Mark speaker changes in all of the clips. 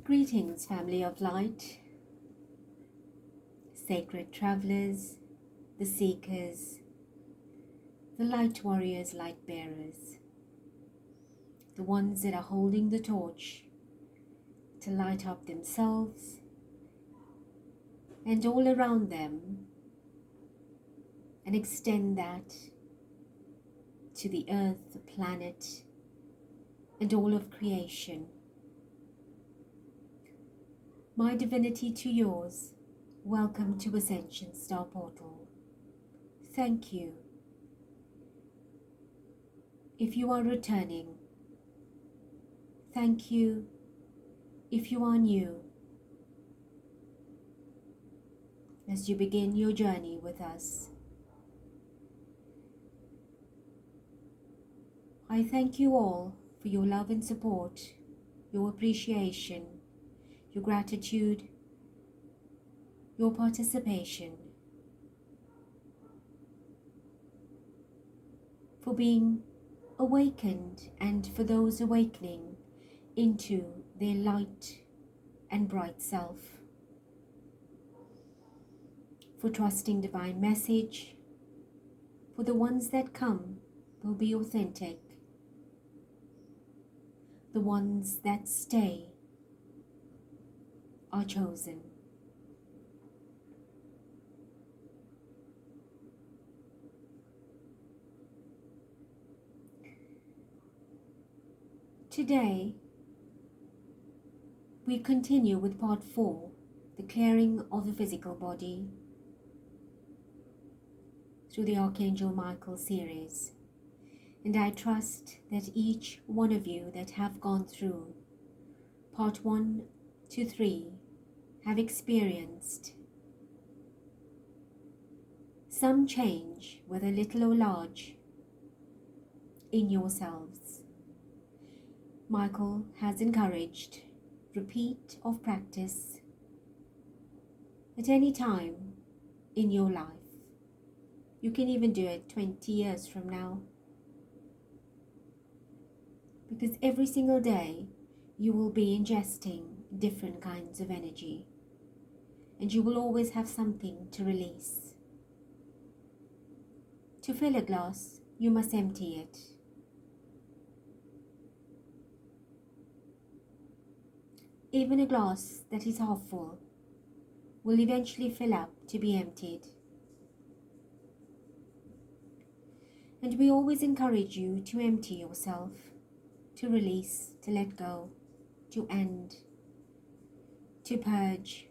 Speaker 1: Greetings, family of light, sacred travelers, the seekers, the light warriors, light bearers, the ones that are holding the torch to light up themselves and all around them and extend that to the earth, the planet, and all of creation. My divinity to yours, welcome to Ascension Star Portal. Thank you. If you are returning, thank you. If you are new, as you begin your journey with us, I thank you all for your love and support, your appreciation, your gratitude, your participation, for being awakened and for those awakening into their light and bright self, for trusting divine message, for the ones that come will be authentic, the ones that stay are chosen. Today, we continue with part 4, the clearing of the physical body, through the Archangel Michael series. And I trust that each one of you that have gone through part 1 to 3 have experienced some change, whether little or large, in yourselves. Michael has encouraged repeat of practice at any time in your life. You can even do it 20 years from now, because every single day you will be ingesting different kinds of energy, and you will always have something to release. To fill a glass, you must empty it. Even a glass that is half full will eventually fill up to be emptied. And we always encourage you to empty yourself, to release, to let go, to end, to purge,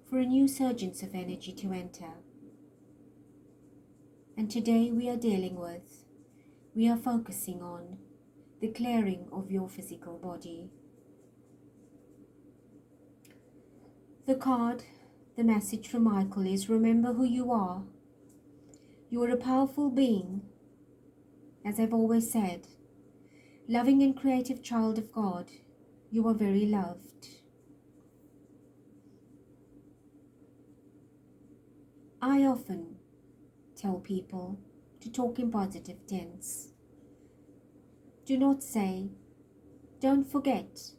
Speaker 1: for a new surgence of energy to enter. And today we are focusing on the clearing of your physical body. The card, the message from Michael is, remember who you are. You are a powerful being, as I've always said, loving and creative child of God. You are very loved. I often tell people to talk in positive tense. Do not say, don't forget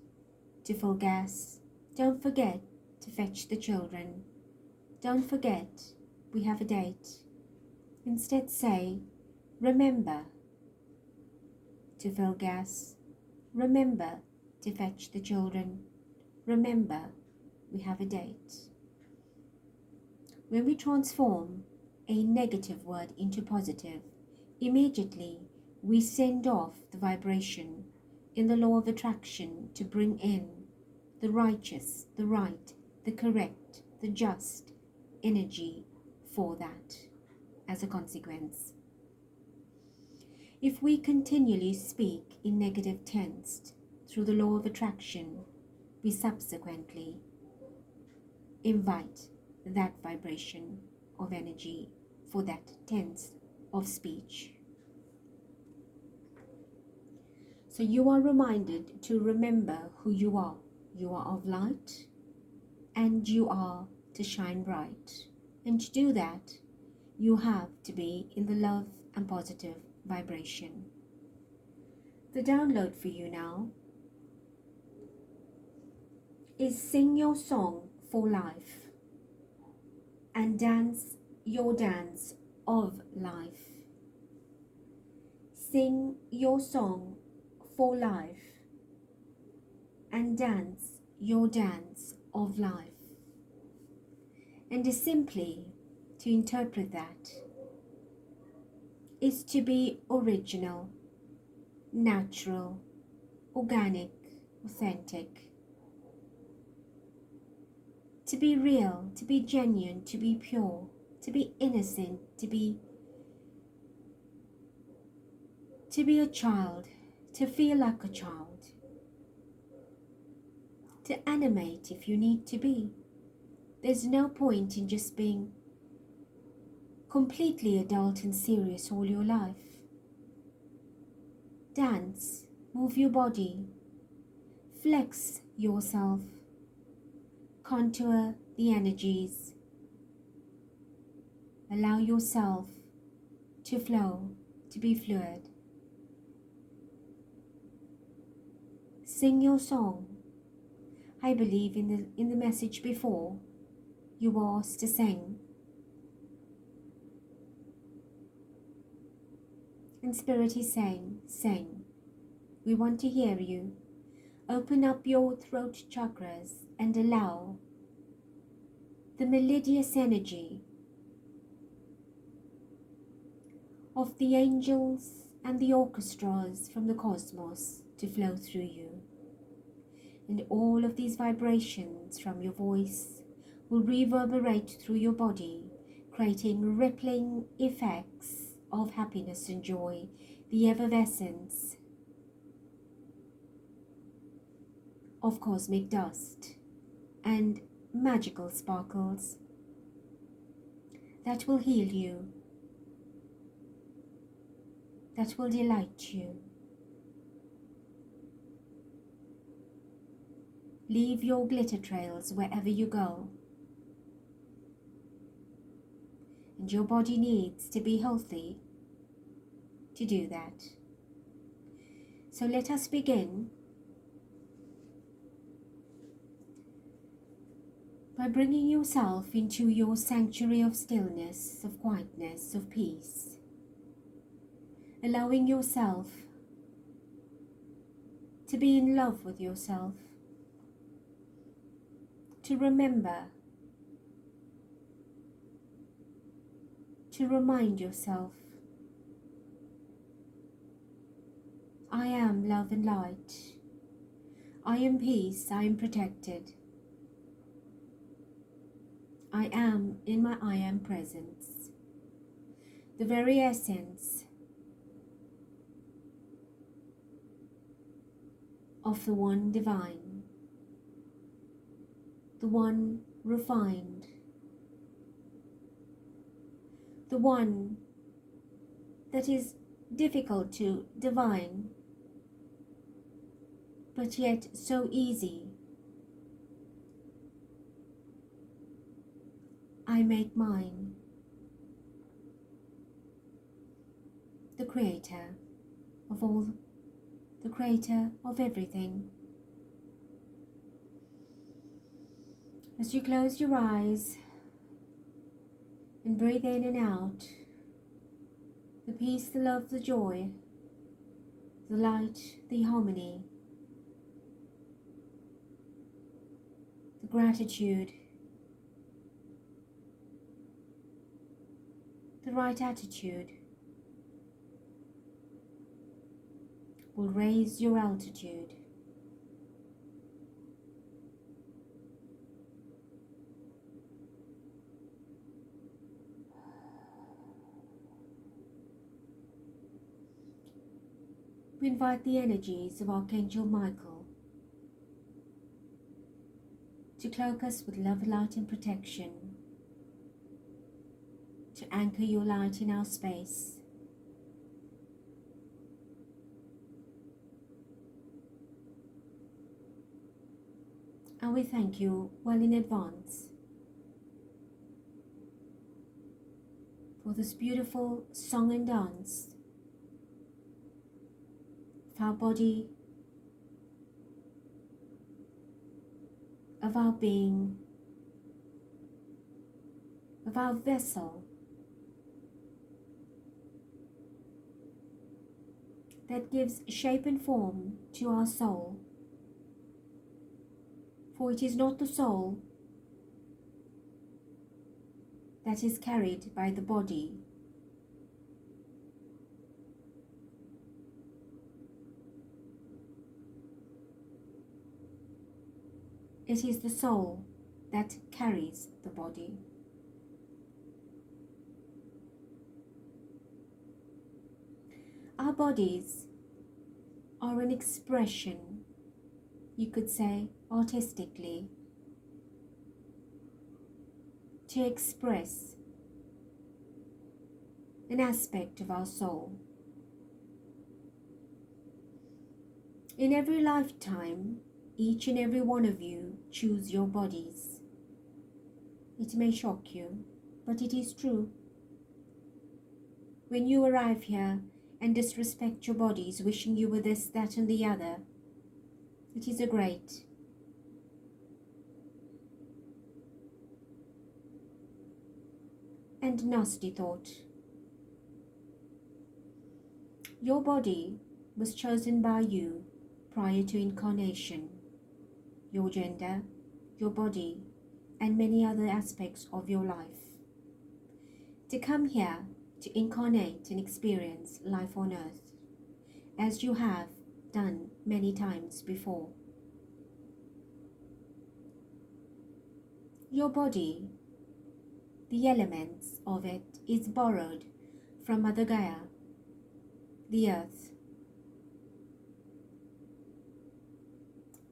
Speaker 1: to fill gas, don't forget to fetch the children, don't forget we have a date. Instead say, remember to fill gas, remember to fetch the children, remember we have a date. When we transform a negative word into positive, immediately we send off the vibration in the law of attraction to bring in the righteous, the right, the correct, the just energy for that as a consequence. If we continually speak in negative tense through the law of attraction, we subsequently invite that vibration of energy for that tense of speech. So you are reminded to remember who you are. You are of light, and you are to shine bright. And to do that, you have to be in the love and positive vibration. The download for you now is sing your song for life and dance your dance of life. Sing your song for life and dance your dance of life. And simply to interpret that is to be original, natural, organic, authentic. To be real, to be genuine, to be pure, to be innocent, to be a child, to feel like a child, to animate if you need to be. There's no point in just being completely adult and serious all your life. Dance, move your body, flex yourself, contour the energies, allow yourself to flow, to be fluid. Sing your song. I believe in the message before, you were asked to sing. And Spirit is saying, sing. We want to hear you. Open up your throat chakras and allow the melodious energy of the angels and the orchestras from the cosmos to flow through you. And all of these vibrations from your voice will reverberate through your body, creating rippling effects of happiness and joy, the effervescence of cosmic dust and magical sparkles that will heal you, that will delight you. Leave your glitter trails wherever you go. And your body needs to be healthy to do that. So let us begin by bringing yourself into your sanctuary of stillness, of quietness, of peace. Allowing yourself to be in love with yourself. To remember, to remind yourself, I am love and light. I am peace, I am protected. I am in my I am presence. The very essence of the one divine, the one refined, the one that is difficult to divine, but yet so easy. I make mine, the creator of all, the creator of everything. As you close your eyes and breathe in and out, the peace, the love, the joy, the light, the harmony, the gratitude, the right attitude will raise your altitude. We invite the energies of Archangel Michael to cloak us with love, light and protection, to anchor your light in our space. And we thank you well in advance for this beautiful song and dance of our body, of our being, of our vessel that gives shape and form to our soul. For it is not the soul that is carried by the body. It is the soul that carries the body. Our bodies are an expression, you could say artistically, to express an aspect of our soul. In every lifetime, each and every one of you choose your bodies. It may shock you, but it is true. When you arrive here and disrespect your bodies, wishing you were this, that and the other, it is a great and nasty thought. Your body was chosen by you prior to incarnation. Your gender, your body, and many other aspects of your life, to come here to incarnate and experience life on earth, as you have done many times before. Your body, the elements of it, is borrowed from Mother Gaia, the earth,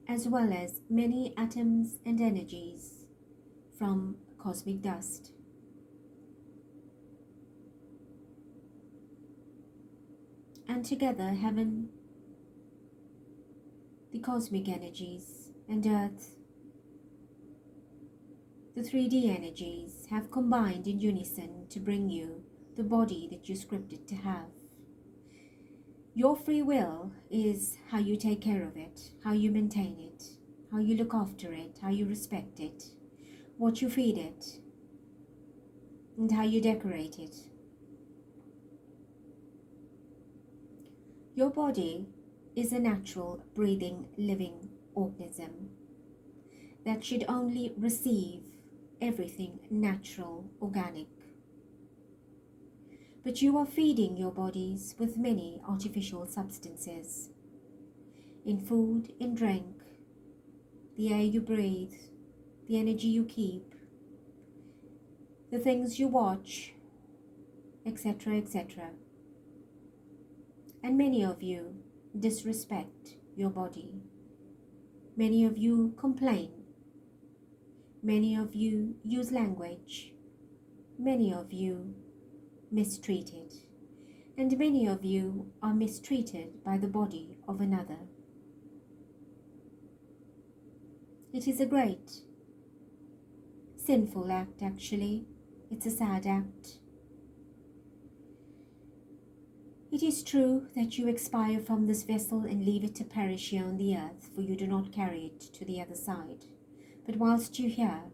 Speaker 1: as well as many atoms and energies from cosmic dust. And together, heaven, the cosmic energies, and earth, the 3D energies, have combined in unison to bring you the body that you scripted to have. Your free will is how you take care of it, how you maintain it, how you look after it, how you respect it, what you feed it, and how you decorate it. Your body is a natural, breathing, living organism that should only receive everything natural, organic. But you are feeding your bodies with many artificial substances, in food, in drink, the air you breathe, the energy you keep, the things you watch, etc., etc. And many of you disrespect your body. Many of you complain. Many of you use language. Many of you mistreated, and many of you are mistreated by the body of another. It is a great sinful act, actually. It's a sad act. It is true that you expire from this vessel and leave it to perish here on the earth, for you do not carry it to the other side. But whilst you're here,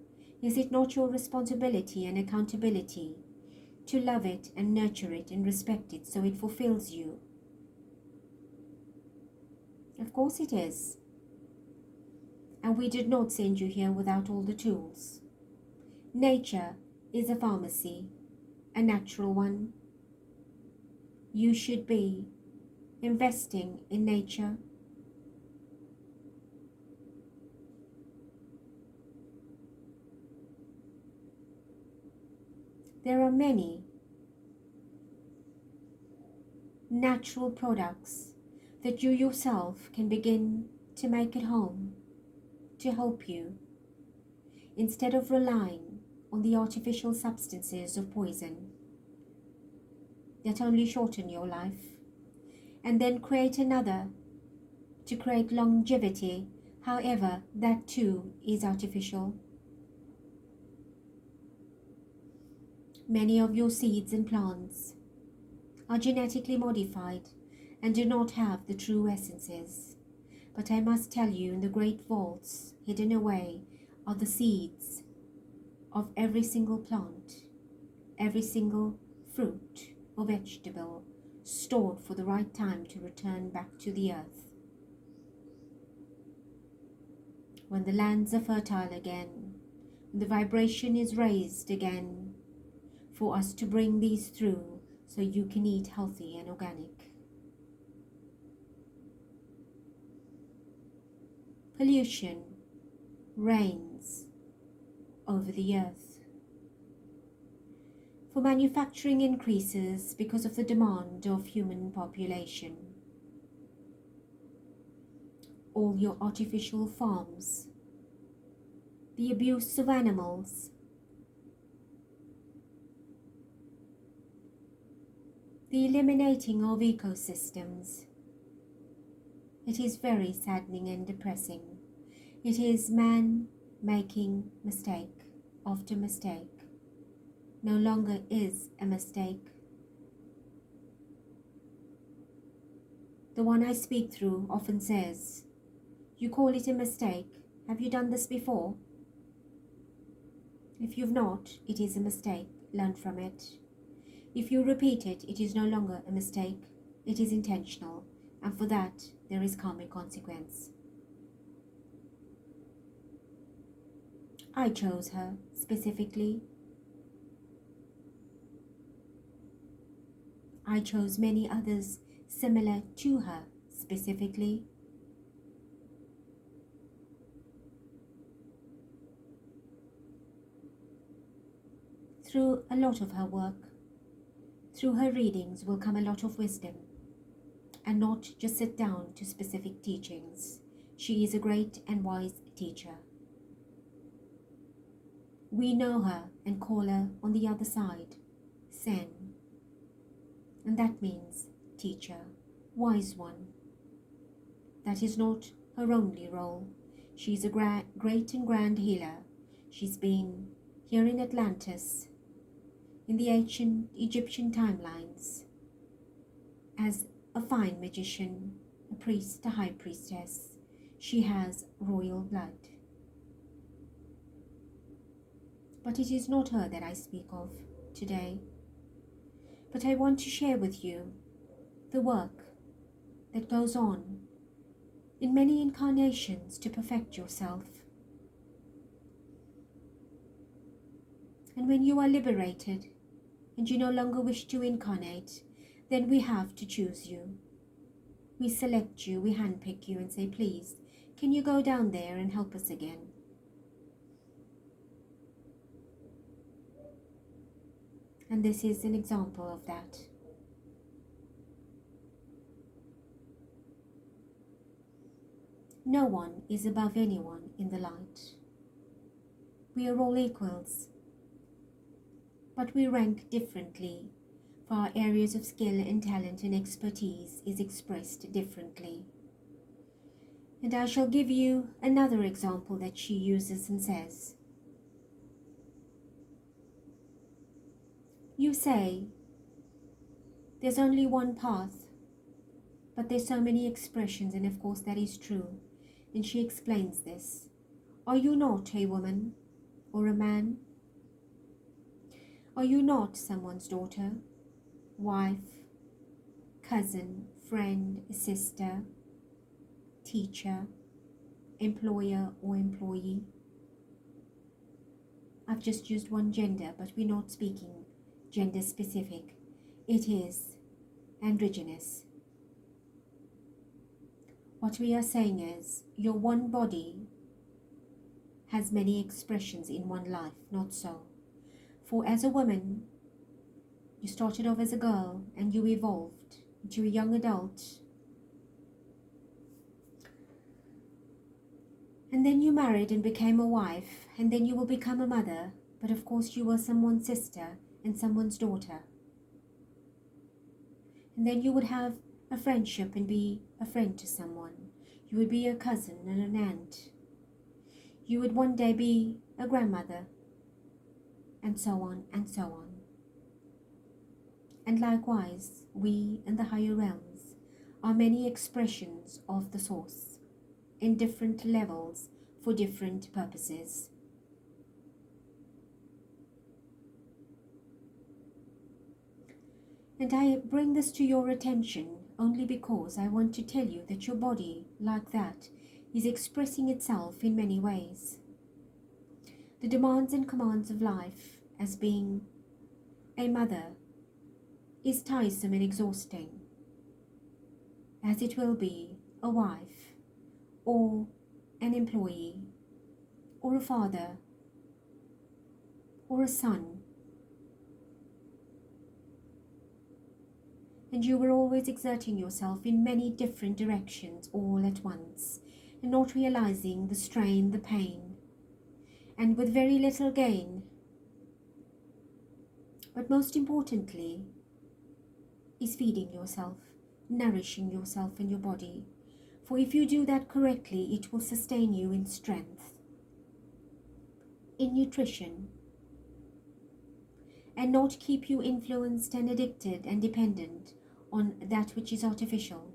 Speaker 1: is it not your responsibility and accountability to love it and nurture it and respect it so it fulfills you? Of course it is. And we did not send you here without all the tools. Nature is a pharmacy, a natural one. You should be investing in nature. There are many natural products that you yourself can begin to make at home to help you, instead of relying on the artificial substances of poison that only shorten your life, and then create another to create longevity. However, that too is artificial. Many of your seeds and plants are genetically modified and do not have the true essences. But I must tell you, in the great vaults hidden away are the seeds of every single plant, every single fruit or vegetable stored for the right time to return back to the earth. When the lands are fertile again, when the vibration is raised again, for us to bring these through so you can eat healthy and organic. Pollution reigns over the earth. For manufacturing increases because of the demand of human population. All your artificial farms, the abuse of animals, the eliminating of ecosystems. It is very saddening and depressing. It is man making mistake after mistake. No longer is a mistake. The one I speak through often says, "You call it a mistake. Have you done this before?" If you've not, it is a mistake. Learn from it. If you repeat it, it is no longer a mistake. It is intentional, and for that there is karmic consequence. I chose her specifically. I chose many others similar to her specifically. Through a lot of her work, through her readings will come a lot of wisdom, and not just sit down to specific teachings. She is a great and wise teacher. We know her and call her on the other side, Sen. And that means teacher, wise one. That is not her only role. She's a great and grand healer. She's been here in Atlantis, in the ancient Egyptian timelines, as a fine magician, a priest, a high priestess. She has royal blood. But it is not her that I speak of today. But I want to share with you the work that goes on in many incarnations to perfect yourself. And when you are liberated and you no longer wish to incarnate, then we have to choose you. We select you, we handpick you and say, "Please, can you go down there and help us again?" And this is an example of that. No one is above anyone in the light. We are all equals, but we rank differently, for our areas of skill and talent and expertise is expressed differently. And I shall give you another example that she uses and says, "You say there's only one path, but there's so many expressions, and of course that is true." And she explains this. Are you not a woman or a man? Are you not someone's daughter, wife, cousin, friend, sister, teacher, employer or employee? I've just used one gender, but we're not speaking gender specific. It is androgynous. What we are saying is your one body has many expressions in one life, not so. For as a woman, you started off as a girl and you evolved into a young adult. And then you married and became a wife, and then you will become a mother, but of course you were someone's sister and someone's daughter. And then you would have a friendship and be a friend to someone. You would be a cousin and an aunt. You would one day be a grandmother, and so on and so on. And likewise, we in the higher realms are many expressions of the source, in different levels for different purposes. And I bring this to your attention only because I want to tell you that your body, like that, is expressing itself in many ways. The demands and commands of life, as being a mother, is tiresome and exhausting, as it will be a wife, or an employee, or a father, or a son. And you were always exerting yourself in many different directions all at once, and not realizing the strain, the pain, and with very little gain. But most importantly is feeding yourself, nourishing yourself and your body. For if you do that correctly, it will sustain you in strength, in nutrition, and not keep you influenced and addicted and dependent on that which is artificial.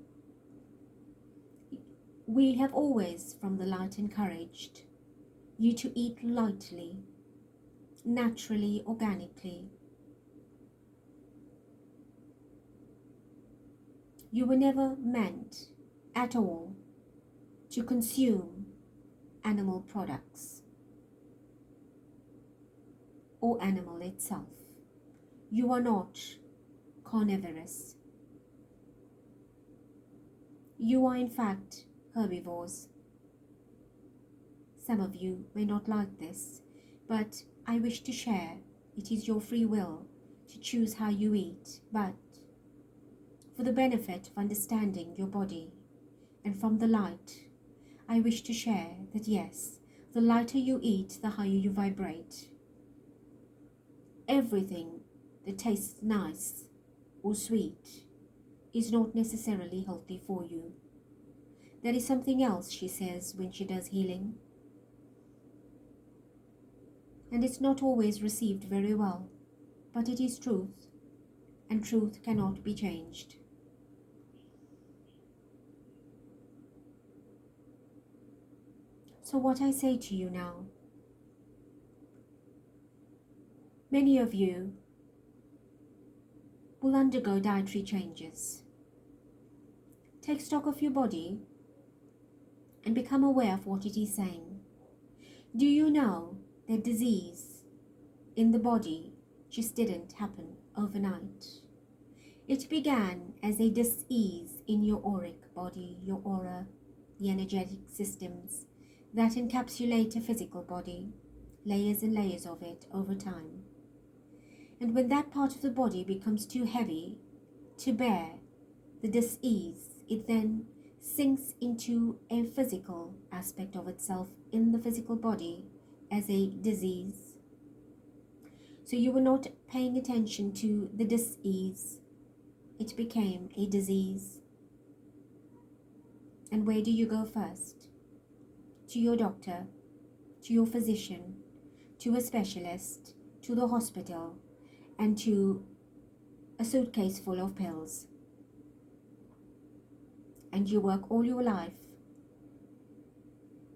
Speaker 1: We have always, from the light, encouraged you to eat lightly, naturally, organically. You were never meant at all to consume animal products or animal itself. You are not carnivorous. You are in fact herbivores. Some of you may not like this, but I wish to share. It is your free will to choose how you eat, but for the benefit of understanding your body and from the light, I wish to share that yes, the lighter you eat, the higher you vibrate. Everything that tastes nice or sweet is not necessarily healthy for you. There is something else, she says when she does healing, and it's not always received very well, but it is truth, and truth cannot be changed. So what I say to you now, many of you will undergo dietary changes. Take stock of your body and become aware of what it is saying. Do you know that disease in the body just didn't happen overnight? It began as a dis-ease in your auric body, your aura, the energetic systems that encapsulate a physical body, layers and layers of it over time. And when that part of the body becomes too heavy to bear the dis-ease, it then sinks into a physical aspect of itself in the physical body as a disease. So you were not paying attention to the dis-ease. It became a disease. And where do you go first? To your doctor, to your physician, to a specialist, to the hospital, and to a suitcase full of pills. And you work all your life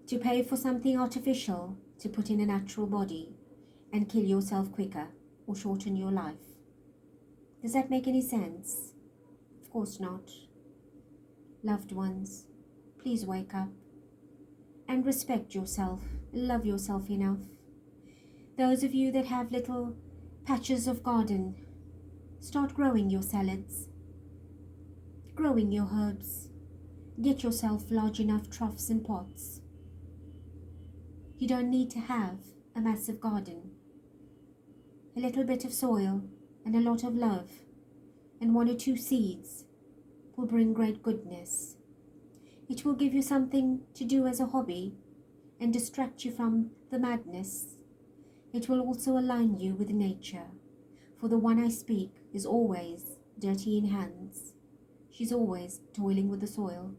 Speaker 1: to pay for something artificial to put in a natural body and kill yourself quicker or shorten your life. Does that make any sense? Of course not. Loved ones, please wake up and respect yourself, love yourself enough. Those of you that have little patches of garden, start growing your salads, growing your herbs. Get yourself large enough troughs and pots. You don't need to have a massive garden. A little bit of soil and a lot of love and 1 or 2 seeds will bring great goodness. It will give you something to do as a hobby and distract you from the madness. It will also align you with nature, for the one I speak is always dirty in hands. She's always toiling with the soil.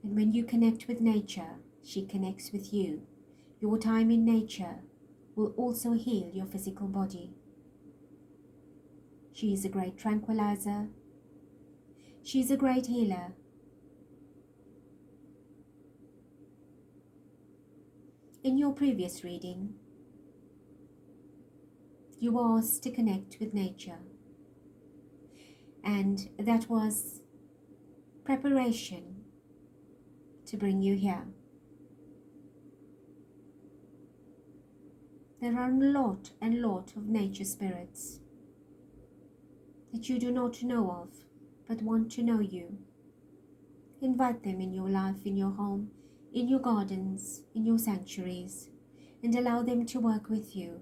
Speaker 1: And when you connect with nature, she connects with you. Your time in nature will also heal your physical body. She is a great tranquilizer. She is a great healer. In your previous reading, you were asked to connect with nature, and that was preparation to bring you here. There are a lot of nature spirits that you do not know of, but want to know you. Invite them in your life, in your home, in your gardens, in your sanctuaries, and allow them to work with you.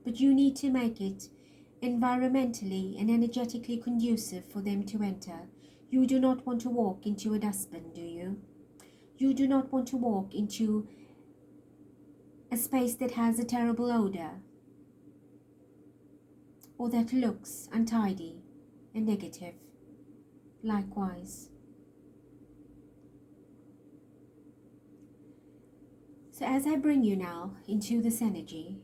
Speaker 1: But you need to make it environmentally and energetically conducive for them to enter. You do not want to walk into a dustbin, do you? You do not want to walk into a space that has a terrible odor, or that looks untidy and negative. Likewise. So as I bring you now into this energy,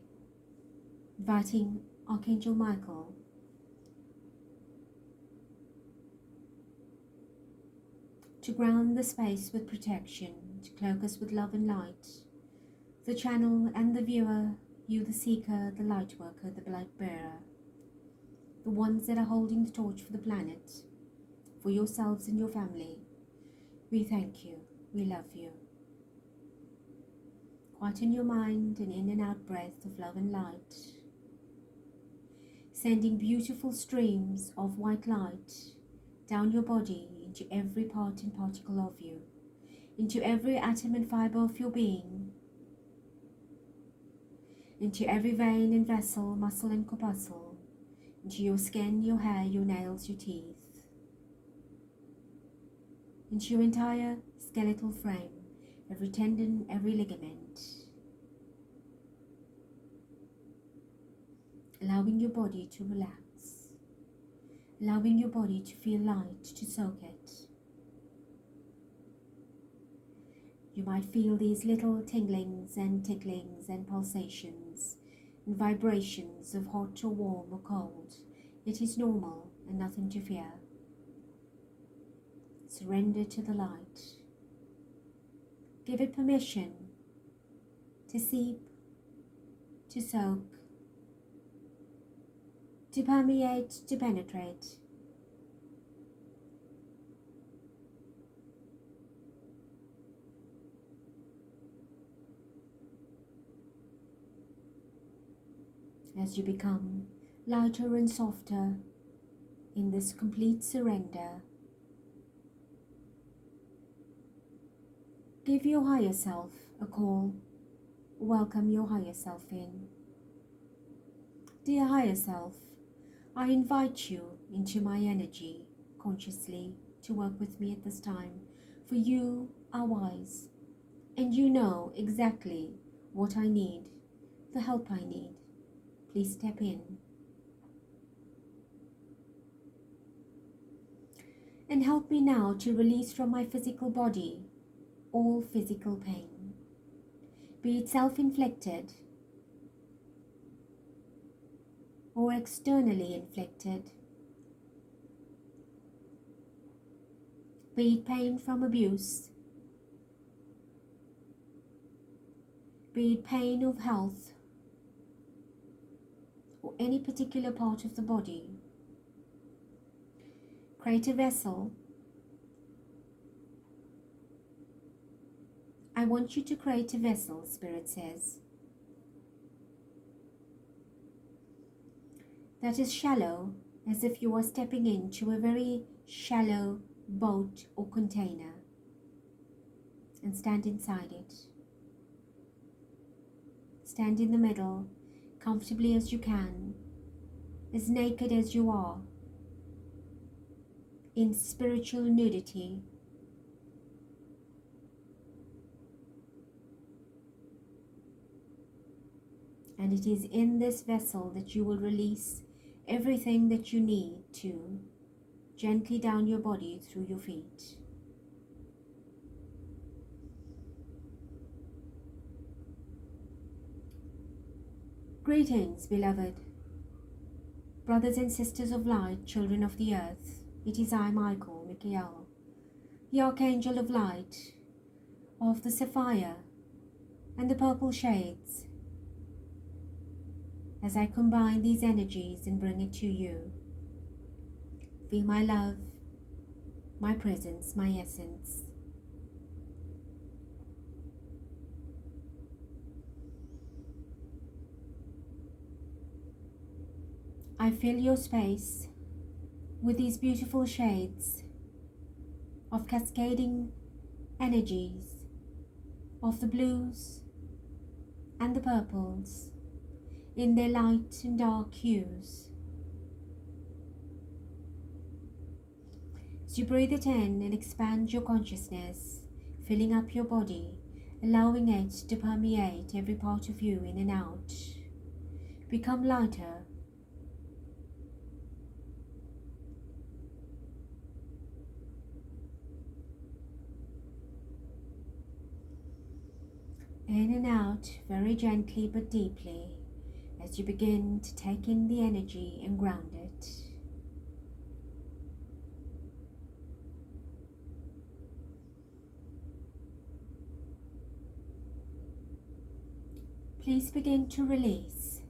Speaker 1: inviting Archangel Michael to ground the space with protection, to cloak us with love and light, the channel and the viewer, you the seeker, the light worker, the light bearer, the ones that are holding the torch for the planet, for yourselves and your family. We thank you, we love you. Quieten your mind, an in and out breath of love and light, sending beautiful streams of white light down your body into every part and particle of you, into every atom and fiber of your being, into every vein and vessel, muscle and corpuscle, into your skin, your hair, your nails, your teeth, into your entire skeletal frame, every tendon, every ligament, allowing your body to relax, allowing your body to feel light, to soak it. You might feel these little tinglings and ticklings and pulsations and vibrations of hot or warm or cold. It is normal and nothing to fear. Surrender to the light. Give it permission to seep, to soak, to permeate, to penetrate. As you become lighter and softer in this complete surrender, give your higher self a call. Welcome your higher self in. Dear higher self, I invite you into my energy consciously to work with me at this time, for you are wise and you know exactly what I need, the help I need. Please step in. And help me now to release from my physical body all physical pain, be it self-inflicted or externally inflicted, be it pain from abuse, be it pain of health, or any particular part of the body. Create a vessel. I want you to create a vessel, Spirit says, that is shallow, as if you are stepping into a very shallow boat or container, and stand inside it. Stand in the middle, comfortably as you can, as naked as you are, in spiritual nudity. And it is in this vessel that you will release everything that you need to, gently down your body through your feet. Greetings, beloved, brothers and sisters of light, children of the earth. It is I, Michael, Michael, the Archangel of Light, of the Sapphire, and the purple shades as I combine these energies and bring it to you. Feel my love, my presence, my essence. I fill your space with these beautiful shades of cascading energies of the blues and the purples in their light and dark hues. As you breathe it in and expand your consciousness, filling up your body, allowing it to permeate every part of you in and out. Become lighter. In and out, very gently but deeply, as you begin to take in the energy and ground it. Please begin to release.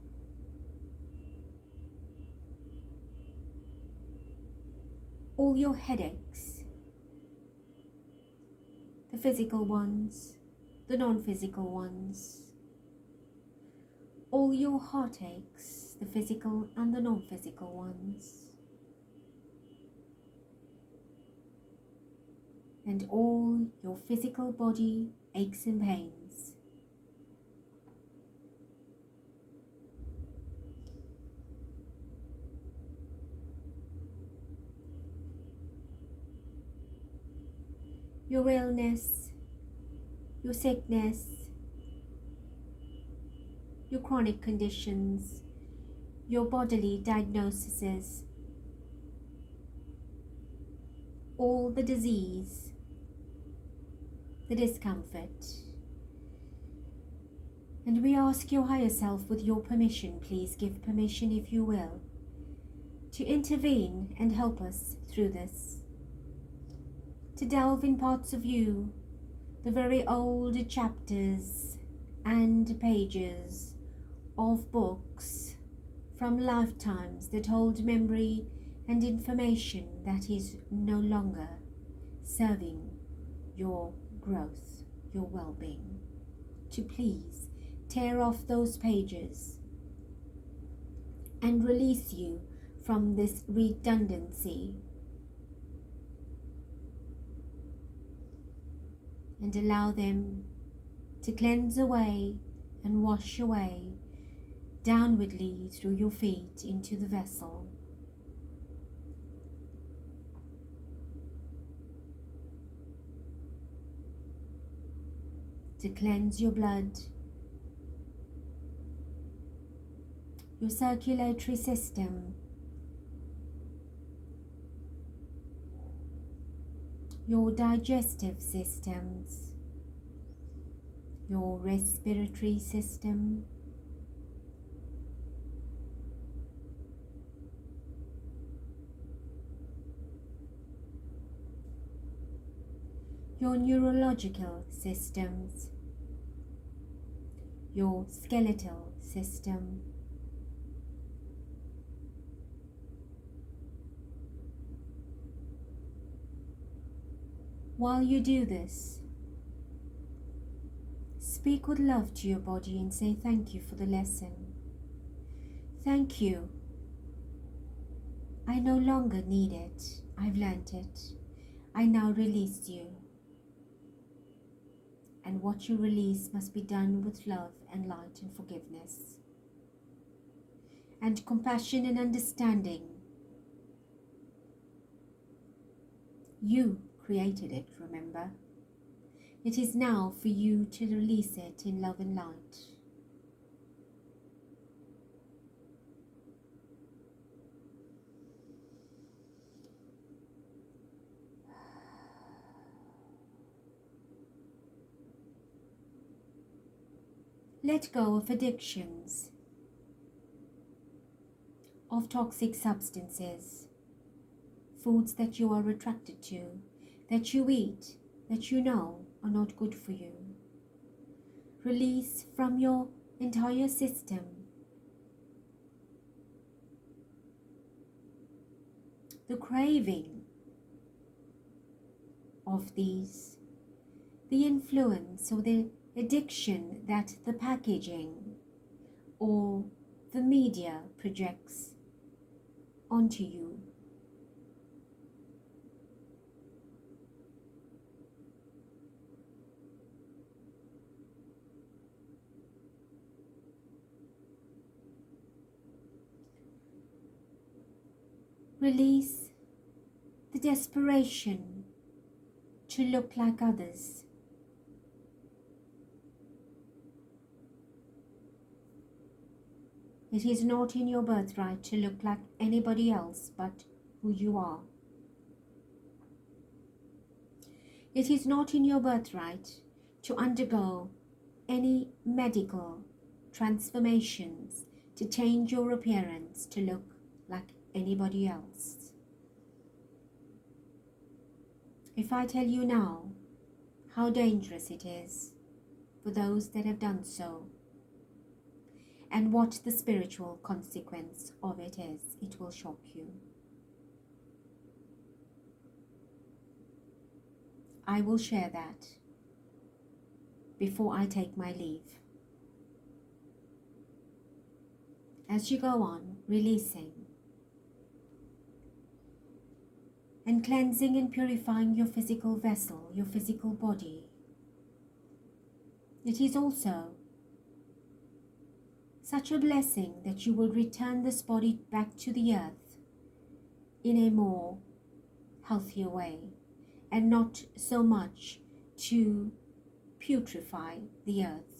Speaker 1: All your headaches, the physical ones, the non-physical ones, all your heartaches, the physical and the non-physical ones, and all your physical body aches and pains. Your illness, your sickness, your chronic conditions, your bodily diagnoses, all the disease, the discomfort. And we ask your higher self, with your permission, please give permission if you will, to intervene and help us through this, to delve in parts of you, the very old chapters and pages of books from lifetimes that hold memory and information that is no longer serving your growth, your well-being, to please tear off those pages and release you from this redundancy, and allow them to cleanse away and wash away downwardly through your feet into the vessel. To cleanse your blood, your circulatory system, your digestive systems, your respiratory system, your neurological systems, your skeletal system, while you do this, speak with love to your body and say thank you for the lesson. Thank you. I no longer need it. I've learnt it. I now release you. And what you release must be done with love and light and forgiveness and compassion and understanding. You created it, remember? It is now for you to release it in love and light. Let go of addictions, of toxic substances, foods that you are attracted to, that you eat, that you know are not good for you. Release from your entire system the craving of these, the influence or the addiction that the packaging or the media projects onto you. Release the desperation to look like others. It is not in your birthright to look like anybody else but who you are. It is not in your birthright to undergo any medical transformations to change your appearance to look like anybody else. If I tell you now how dangerous it is for those that have done so, and what the spiritual consequence of it is, it will shock you. I will share that before I take my leave. As you go on releasing and cleansing and purifying your physical vessel, your physical body, it is also such a blessing that you will return this body back to the earth in a more healthier way, and not so much to putrefy the earth.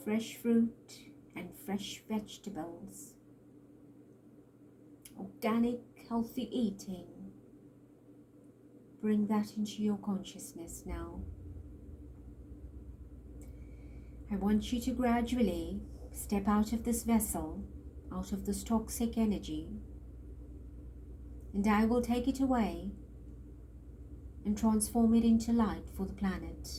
Speaker 1: Fresh fruit and fresh vegetables, organic, healthy eating. Bring that into your consciousness now. I want you to gradually step out of this vessel, out of this toxic energy, and I will take it away and transform it into light for the planet.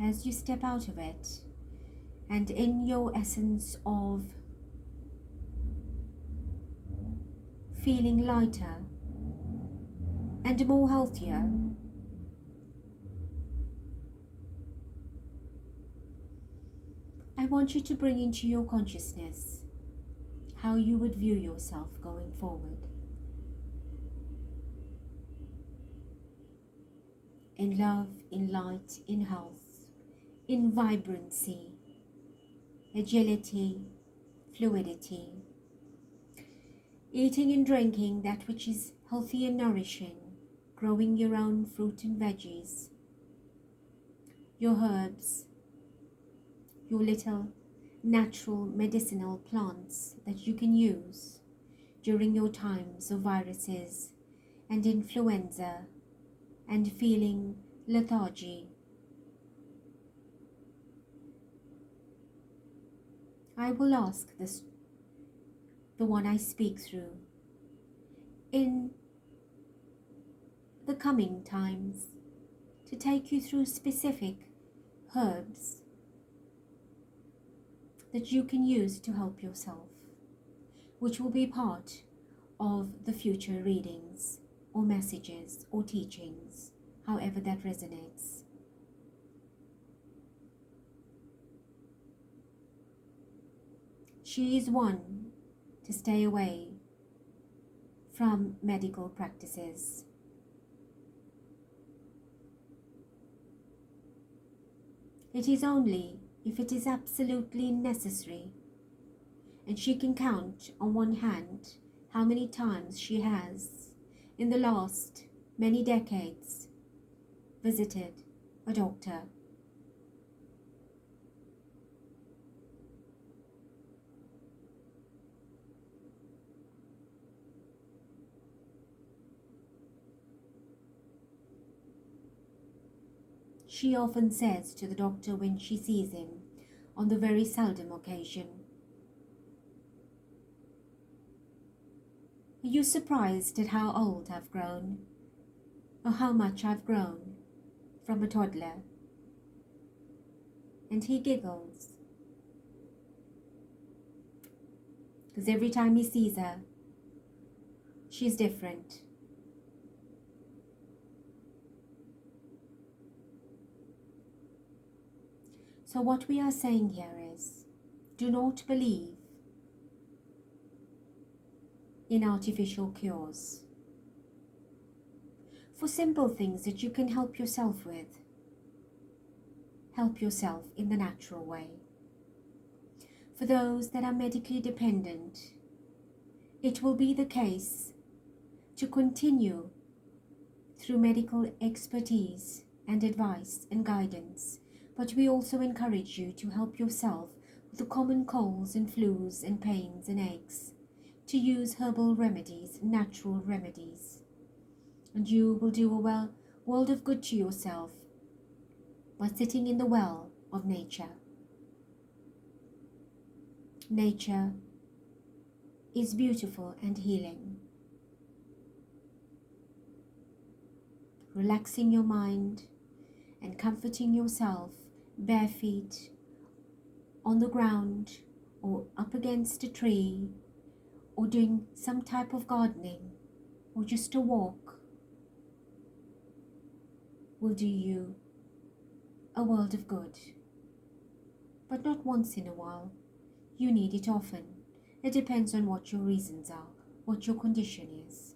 Speaker 1: As you step out of it, and in your essence of feeling lighter and more healthier, I want you to bring into your consciousness how you would view yourself going forward. In love, in light, in health, in vibrancy, agility, fluidity, eating and drinking that which is healthy and nourishing, growing your own fruit and veggies, your herbs, your little natural medicinal plants that you can use during your times of viruses and influenza and feeling lethargy. I will ask this, the one I speak through, in the coming times, to take you through specific herbs that you can use to help yourself, which will be part of the future readings or messages or teachings, however that resonates. She is one to stay away from medical practices. It is only if it is absolutely necessary, and she can count on one hand how many times she has, in the last many decades, visited a doctor. she often says to the doctor when she sees him on the very seldom occasion, "Are you surprised at how old I've grown, or how much I've grown from a toddler?" And he giggles, because every time he sees her, she's different. So what we are saying here is, do not believe in artificial cures. For simple things that you can help yourself with, help yourself in the natural way. For those that are medically dependent, it will be the case to continue through medical expertise and advice and guidance, but we also encourage you to help yourself with the common colds and flus and pains and aches, to use herbal remedies, natural remedies, and you will do a world of good to yourself by sitting in the well of nature. Nature is beautiful and healing. Relaxing your mind and comforting yourself bare feet on the ground or up against a tree, or doing some type of gardening or just a walk, will do you a world of good. But not once in a while. You need it often. It depends on what your reasons are, what your condition is.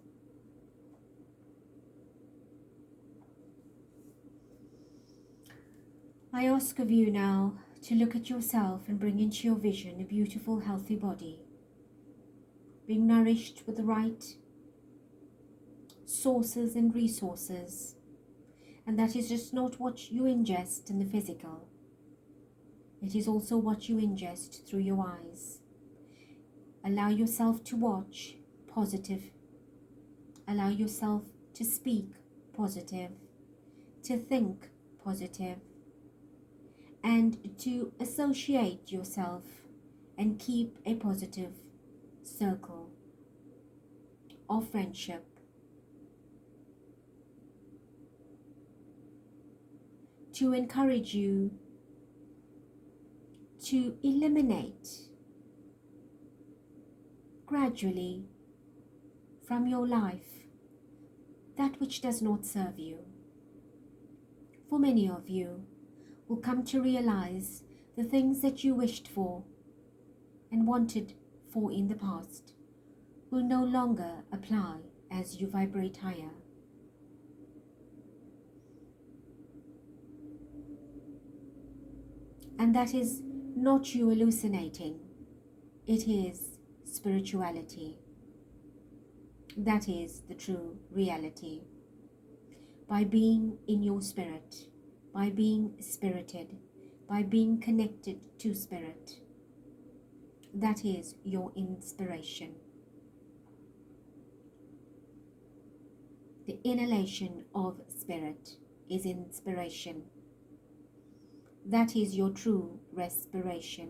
Speaker 1: I ask of you now to look at yourself and bring into your vision a beautiful, healthy body, being nourished with the right sources and resources. And that is just not what you ingest in the physical. It is also what you ingest through your eyes. Allow yourself to watch positive. Allow yourself to speak positive, to think positive, and to associate yourself and keep a positive circle of friendship. To encourage you to eliminate gradually from your life that which does not serve you. For many of you will come to realize the things that you wished for and wanted for in the past will no longer apply as you vibrate higher. And that is not you hallucinating. It is spirituality. That is the true reality. By being in your spirit, by being spirited, by being connected to spirit, that is your inspiration. The inhalation of spirit is inspiration. That is your true respiration.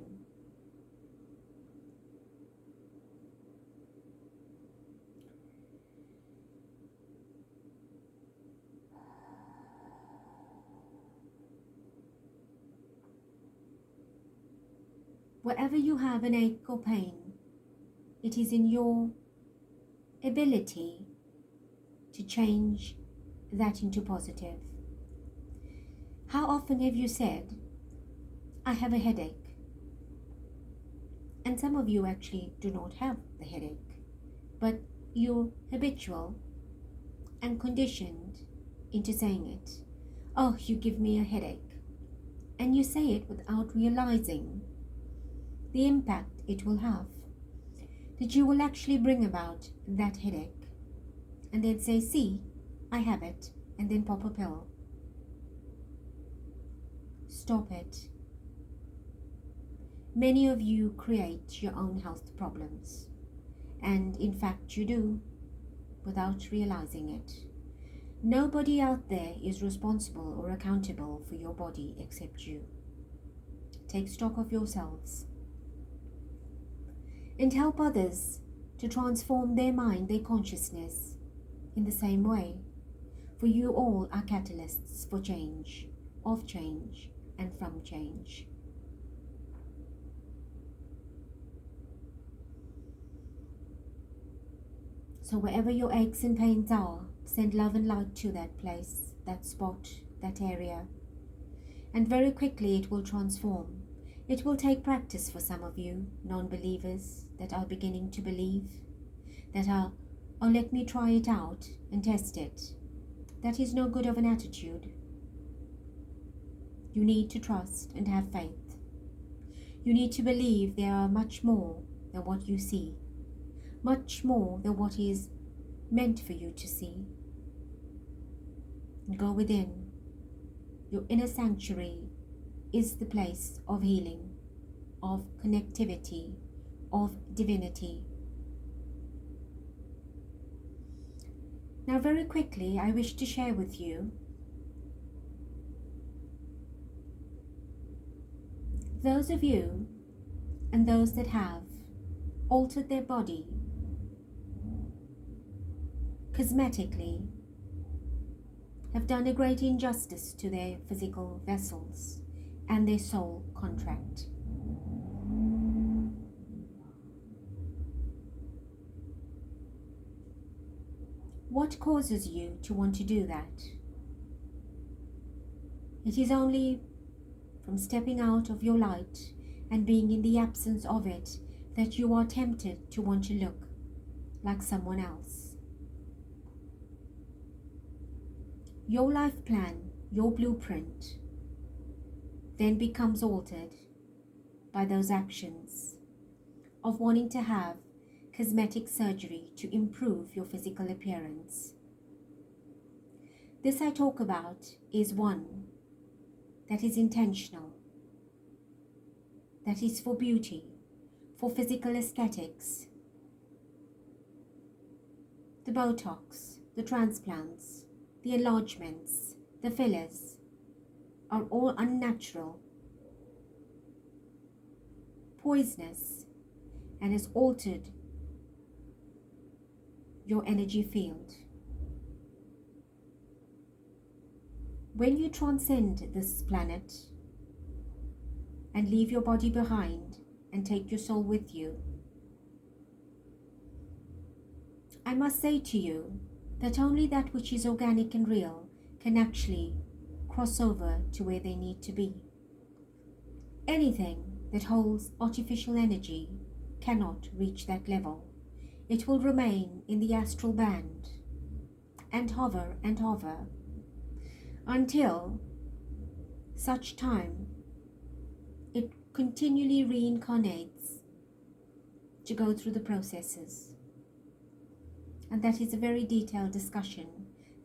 Speaker 1: Wherever you have an ache or pain, it is in your ability to change that into positive. How often have you said, "I have a headache"? And some of you actually do not have the headache, but you're habitual and conditioned into saying it. "Oh, you give me a headache." And you say it without realizing the impact it will have. That you will actually bring about that headache. And then say, "See, I have it," and then pop a pill. Stop it. Many of you create your own health problems. And in fact you do, without realizing it. Nobody out there is responsible or accountable for your body except you. Take stock of yourselves and help others to transform their mind, their consciousness in the same way. For you all are catalysts for change, of change, and from change. So wherever your aches and pains are, send love and light to that place, that spot, that area. And very quickly it will transform. It will take practice for some of you, non-believers that are beginning to believe, that are, oh, let me try it out and test it. That is no good of an attitude. You need to trust and have faith. You need to believe there are much more than what you see, much more than what is meant for you to see. And go within. Your inner sanctuary is the place of healing, of connectivity, of divinity. Now very quickly I wish to share with you those of you and those that have altered their body cosmetically have done a great injustice to their physical vessels and their soul contract. What causes you to want to do that? It is only from stepping out of your light and being in the absence of it that you are tempted to want to look like someone else. Your life plan, your blueprint, then becomes altered by those actions of wanting to have cosmetic surgery to improve your physical appearance. This I talk about is one that is intentional, that is for beauty, for physical aesthetics. The Botox, the transplants, the enlargements, the fillers are all unnatural, poisonous, and has altered your energy field. When you transcend this planet and leave your body behind and take your soul with you, I must say to you that only that which is organic and real can actually cross over to where they need to be. Anything that holds artificial energy cannot reach that level. It will remain in the astral band and hover until such time it continually reincarnates to go through the processes. And that is a very detailed discussion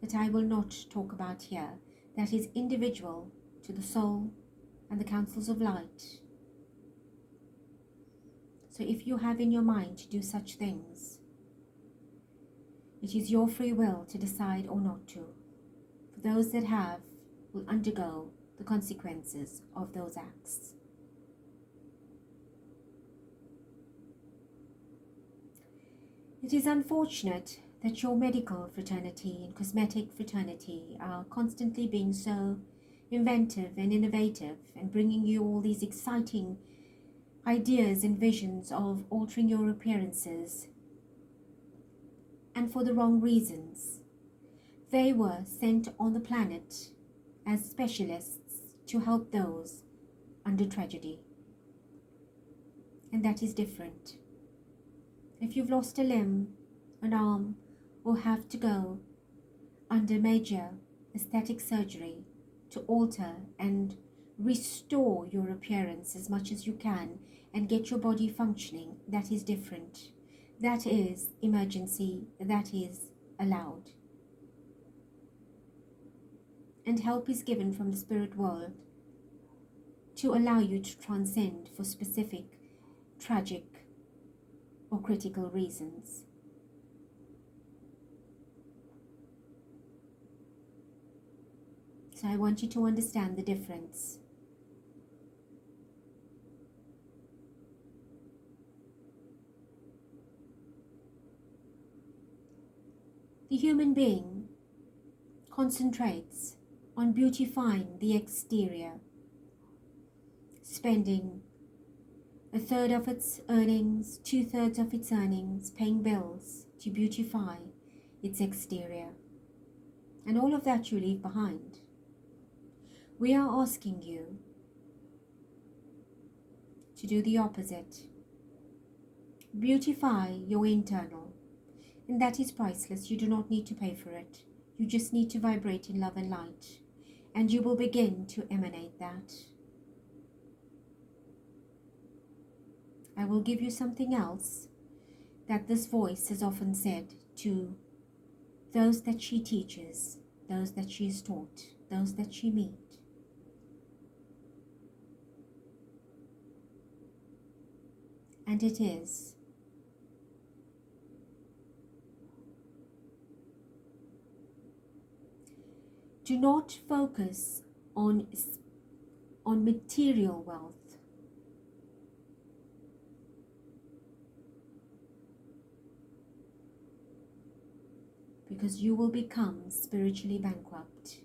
Speaker 1: that I will not talk about here. That is individual to the soul and the councils of light. So if you have in your mind to do such things, it is your free will to decide or not to. For those that have will undergo the consequences of those acts. It is unfortunate that your medical fraternity and cosmetic fraternity are constantly being so inventive and innovative and bringing you all these exciting ideas and visions of altering your appearances, and for the wrong reasons. They were sent on the planet as specialists to help those under tragedy, and that is different. If you've lost a limb, an arm, or have to go under major aesthetic surgery to alter and restore your appearance as much as you can and get your body functioning, that is different. That is emergency, that is allowed. And help is given from the spirit world to allow you to transcend for specific, tragic, or critical reasons. So I want you to understand the difference. The human being concentrates on beautifying the exterior, spending a third of its earnings, 2/3 of its earnings, paying bills to beautify its exterior. And all of that you leave behind. We are asking you to do the opposite. Beautify your internal. And that is priceless. You do not need to pay for it. You just need to vibrate in love and light. And you will begin to emanate that. I will give you something else that this voice has often said to those that she teaches, those that she is taught, those that she meets. And it is, do not focus on material wealth. Because you will become spiritually bankrupt.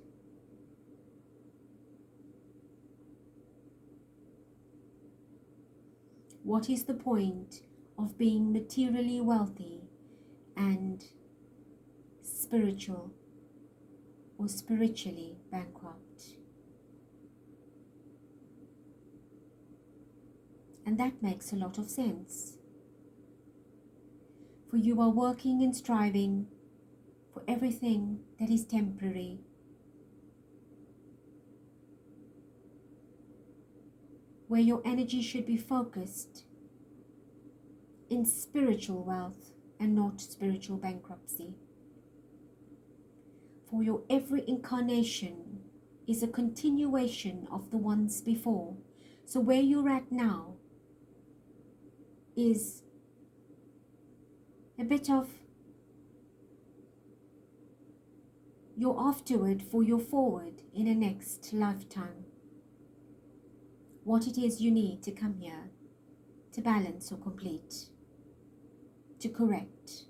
Speaker 1: What is the point of being materially wealthy and spiritual or spiritually bankrupt? And that makes a lot of sense. For you are working and striving for everything that is temporary. Where your energy should be focused in spiritual wealth and not spiritual bankruptcy. For your every incarnation is a continuation of the ones before. So where you're at now is a bit of your afterward for your forward in a next lifetime. What it is you need to come here to balance or complete, to correct.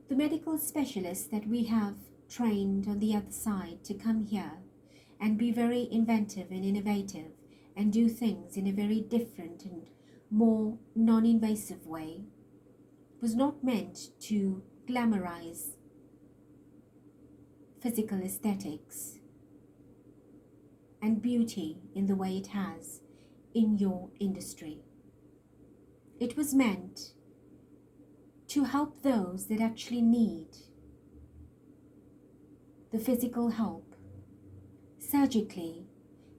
Speaker 1: The medical specialists that we have trained on the other side to come here and be very inventive and innovative and do things in a very different and more non-invasive way was not meant to glamorize physical aesthetics and beauty in the way it has in your industry. It was meant to help those that actually need the physical help surgically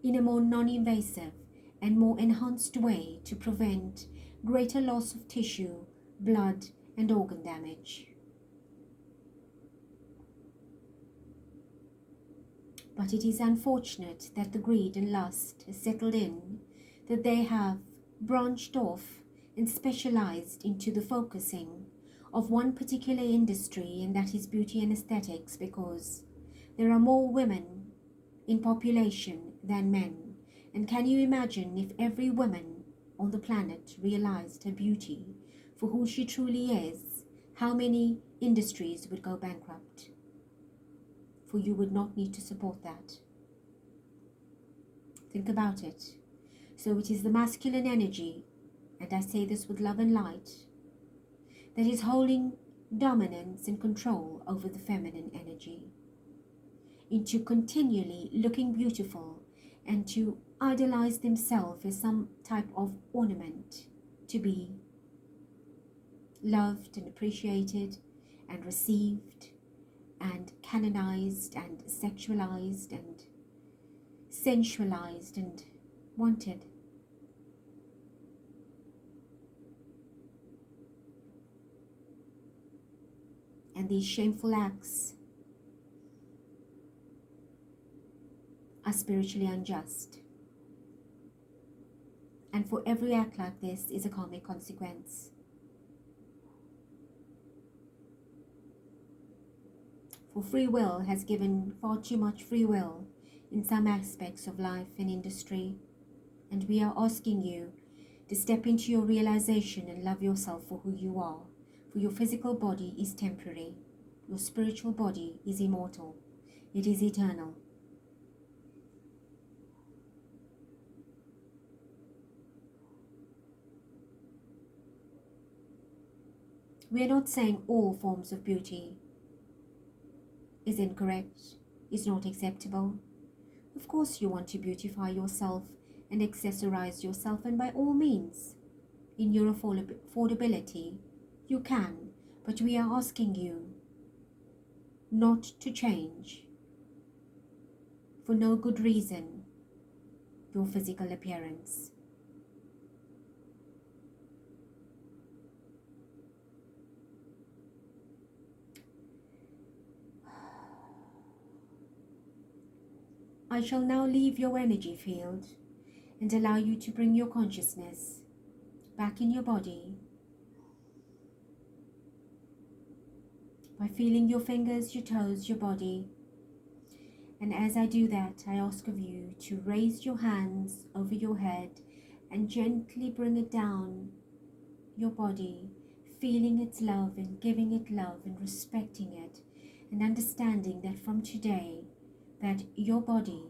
Speaker 1: in a more non-invasive and more enhanced way to prevent greater loss of tissue, blood and organ damage. But it is unfortunate that the greed and lust has settled in, that they have branched off and specialized into the focusing of one particular industry, and that is beauty and aesthetics, because there are more women in population than men. And can you imagine if every woman on the planet realized her beauty for who she truly is, how many industries would go bankrupt? For you would not need to support that. Think about it. So it is the masculine energy, and I say this with love and light, that is holding dominance and control over the feminine energy, into continually looking beautiful and to idolize themselves as some type of ornament to be loved and appreciated and received and canonized and sexualized and sensualized and wanted. And these shameful acts are spiritually unjust. And for every act like this is a karmic consequence. For free will has given far too much free will in some aspects of life and industry, and we are asking you to step into your realization and love yourself for who you are. For your physical body is temporary. Your spiritual body is immortal. It is eternal. We are not saying all forms of beauty is incorrect, is not acceptable. Of course you want to beautify yourself and accessorize yourself, and by all means, in your affordability, you can, but we are asking you not to change, for no good reason, your physical appearance. I shall now leave your energy field and allow you to bring your consciousness back in your body by feeling your fingers, your toes, your body. And as I do that, I ask of you to raise your hands over your head and gently bring it down your body, feeling its love and giving it love and respecting it, and understanding that from today, that your body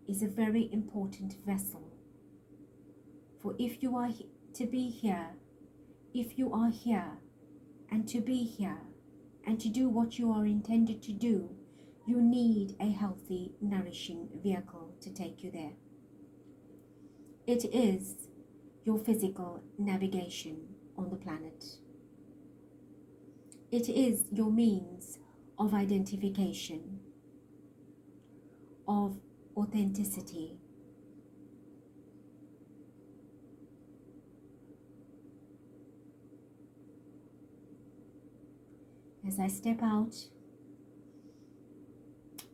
Speaker 1: is a very important vessel. For if you are to be here, if you are here and to be here and to do what you are intended to do, you need a healthy, nourishing vehicle to take you there. It is your physical navigation on the planet. It is your means of identification, of authenticity. As I step out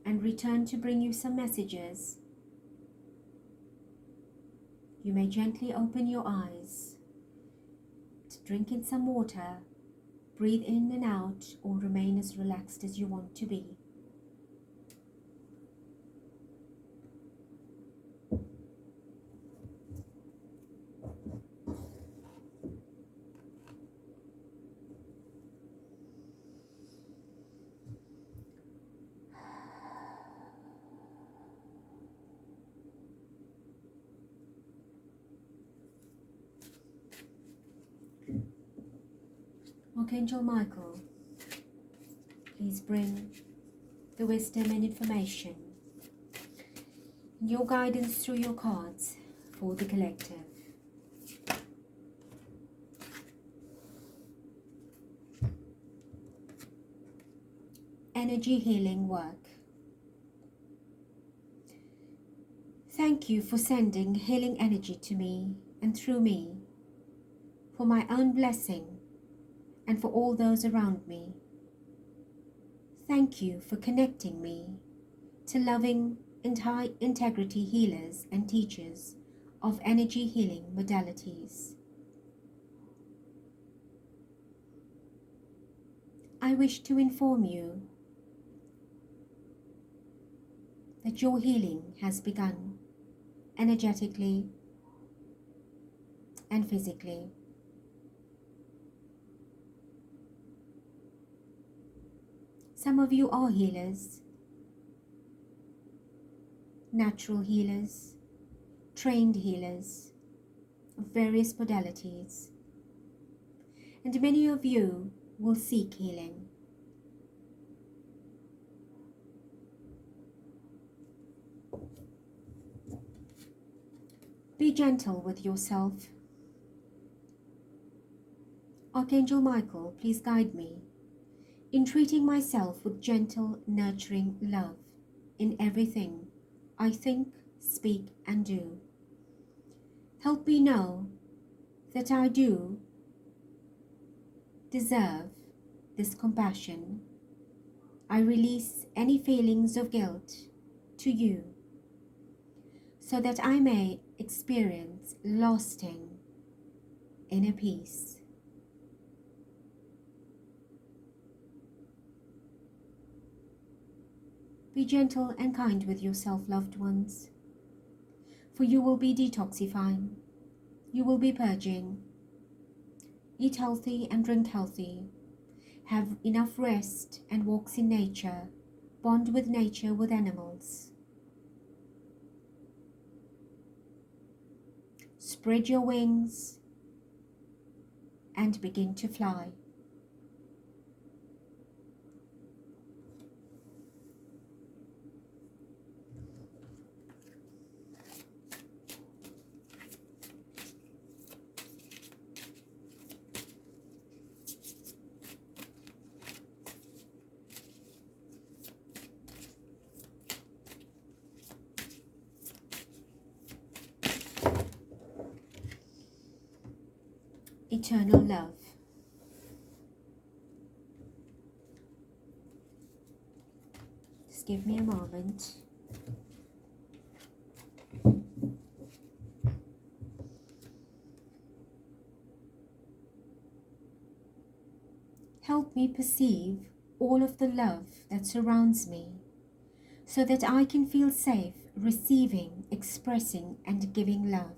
Speaker 1: and return to bring you some messages, you may gently open your eyes, to drink in some water, breathe in and out, or remain as relaxed as you want to be. Archangel Michael, please bring the wisdom and information and your guidance through your cards for the collective. Energy healing work. Thank you for sending healing energy to me and through me, for my own blessing and for all those around me. Thank you for connecting me to loving and high integrity healers and teachers of energy healing modalities. I wish to inform you that your healing has begun, energetically and physically. Some of you are healers, natural healers, trained healers of various modalities, and many of you will seek healing. Be gentle with yourself. Archangel Michael, please guide me in treating myself with gentle, nurturing love in everything I think, speak, and do. Help me know that I do deserve this compassion. I release any feelings of guilt to you, so that I may experience lasting inner peace. Be gentle and kind with yourself, loved ones, for you will be detoxifying. You will be purging. Eat healthy and drink healthy. Have enough rest and walks in nature. Bond with nature, with animals. Spread your wings and begin to fly. Eternal love. Just give me a moment. Help me perceive all of the love that surrounds me, so that I can feel safe receiving, expressing, and giving love.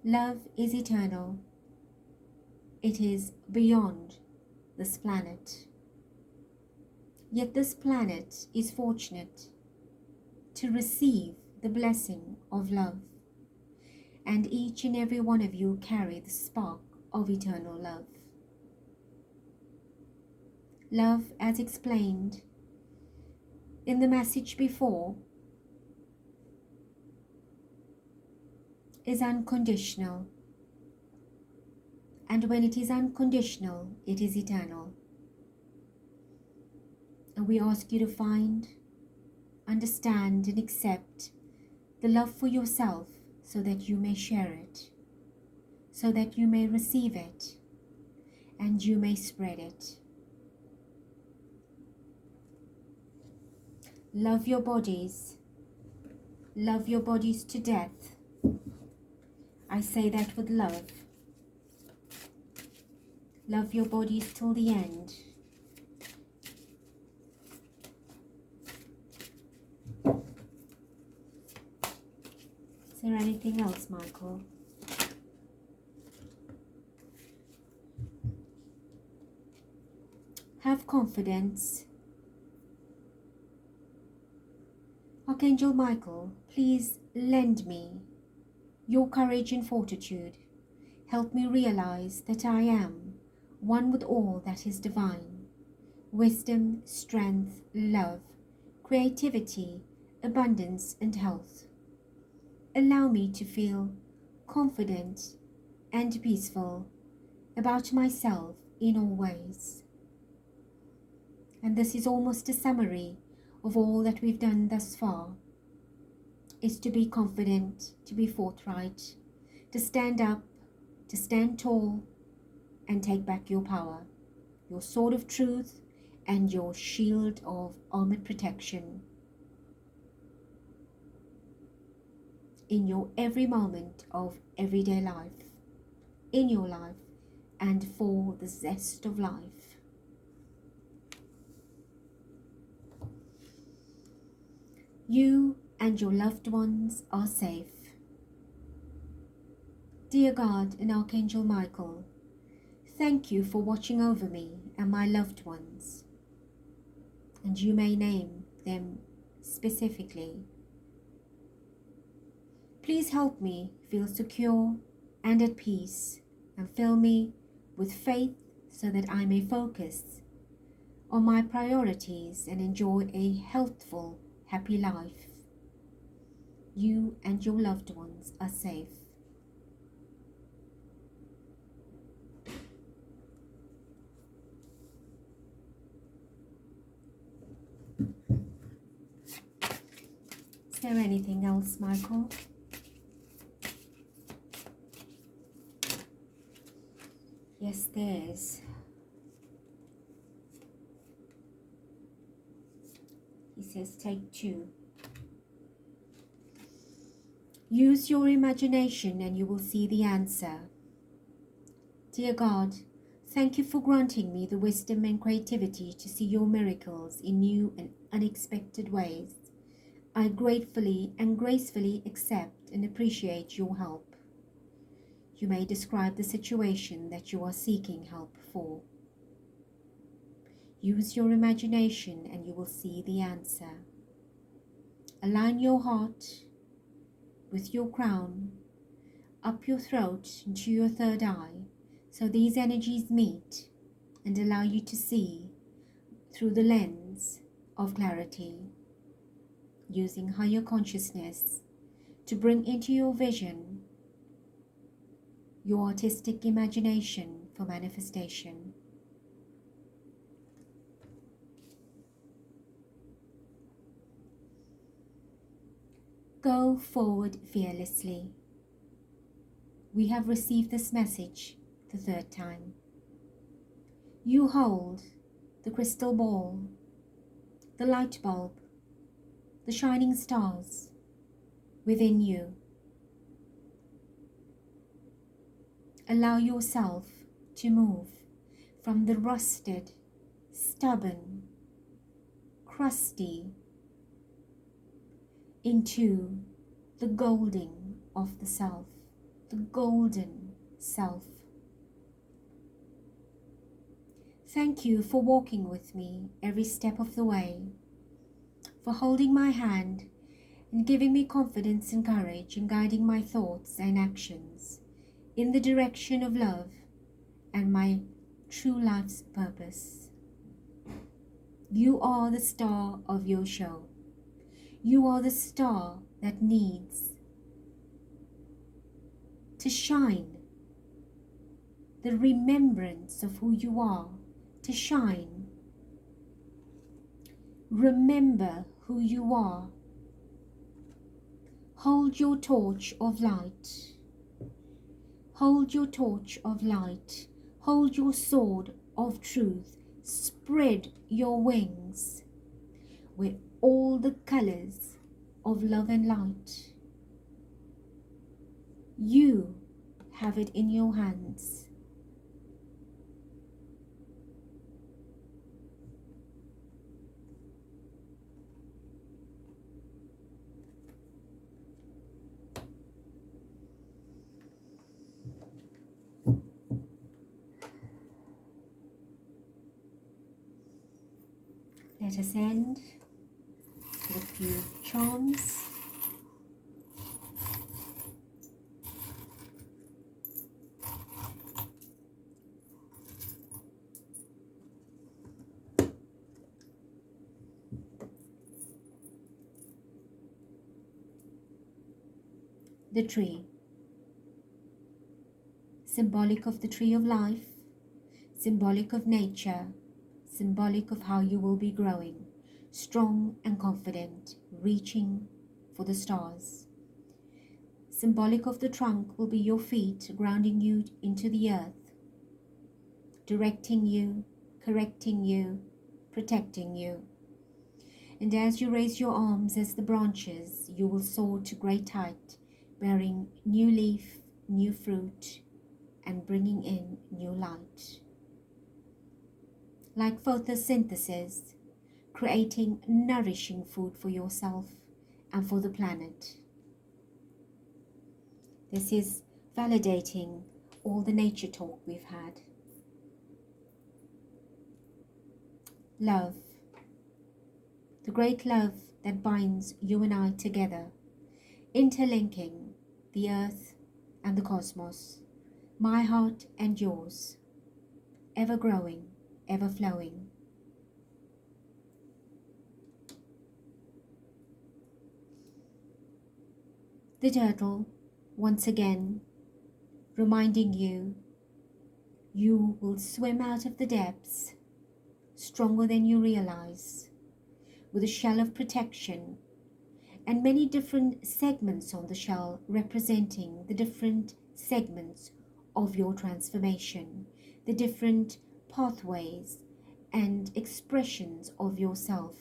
Speaker 1: Love is eternal. It is beyond this planet. Yet this planet is fortunate to receive the blessing of love, and each and every one of you carry the spark of eternal love. Love, as explained in the message before, is unconditional, and when it is unconditional, it is eternal. And we ask you to find, understand, and accept the love for yourself, so that you may share it, so that you may receive it, and you may spread it. Love your bodies. Love your bodies to death. I say that with love. Love your bodies till the end. Is there anything else, Michael? Have confidence. Archangel Michael, please lend me your courage and fortitude. Help me realize that I am one with all that is divine. Wisdom, strength, love, creativity, abundance, and health. Allow me to feel confident and peaceful about myself in all ways. And this is almost a summary of all that we've done thus far, is to be confident, to be forthright, to stand up, to stand tall, and take back your power, your sword of truth, and your shield of armored protection in your every moment of everyday life, in your life, and for the zest of life. You and your loved ones are safe. Dear God and Archangel Michael, thank you for watching over me and my loved ones. And you may name them specifically. Please help me feel secure and at peace, and fill me with faith so that I may focus on my priorities and enjoy a healthful, happy life. You and your loved ones are safe. Is there anything else, Michael? Yes, there is. He says, take 2. Use your imagination and you will see the answer. Dear God, Thank you for granting me the wisdom and creativity to see your miracles in new and unexpected ways. I gratefully and gracefully accept and appreciate your help. You may describe the situation that you are seeking help for. Use your imagination and you will see the answer. Align your heart with your crown, up your throat into your third eye, so these energies meet and allow you to see through the lens of clarity, using higher consciousness to bring into your vision your artistic imagination for manifestation. Go forward fearlessly. We have received this message the third time. You hold the crystal ball, the light bulb, the shining stars within you. Allow yourself to move from the rusted, stubborn, crusty into the golden of the self, the golden self. Thank you for walking with me every step of the way, for holding my hand and giving me confidence and courage in guiding my thoughts and actions in the direction of love and my true life's purpose. You are the star of your show. You are the star that needs to shine. The remembrance of who you are to shine. Remember who you are. Hold your torch of light. Hold your torch of light. Hold your sword of truth. Spread your wings with all the colors of love and light. You have it in your hands. Let us end with a few charms. The tree, symbolic of the tree of life, symbolic of nature, symbolic of how you will be growing, strong and confident, reaching for the stars. Symbolic of the trunk will be your feet, grounding you into the earth, directing you, correcting you, protecting you. And as you raise your arms as the branches, you will soar to great height, bearing new leaf, new fruit, and bringing in new light. Like photosynthesis, creating nourishing food for yourself and for the planet. This is validating all the nature talk we've had. Love, the great love that binds you and I together, interlinking the earth and the cosmos, my heart and yours, ever growing, ever flowing. The turtle, once again, reminding you, you will swim out of the depths, stronger than you realize, with a shell of protection, and many different segments on the shell representing the different segments of your transformation, the different pathways and expressions of yourself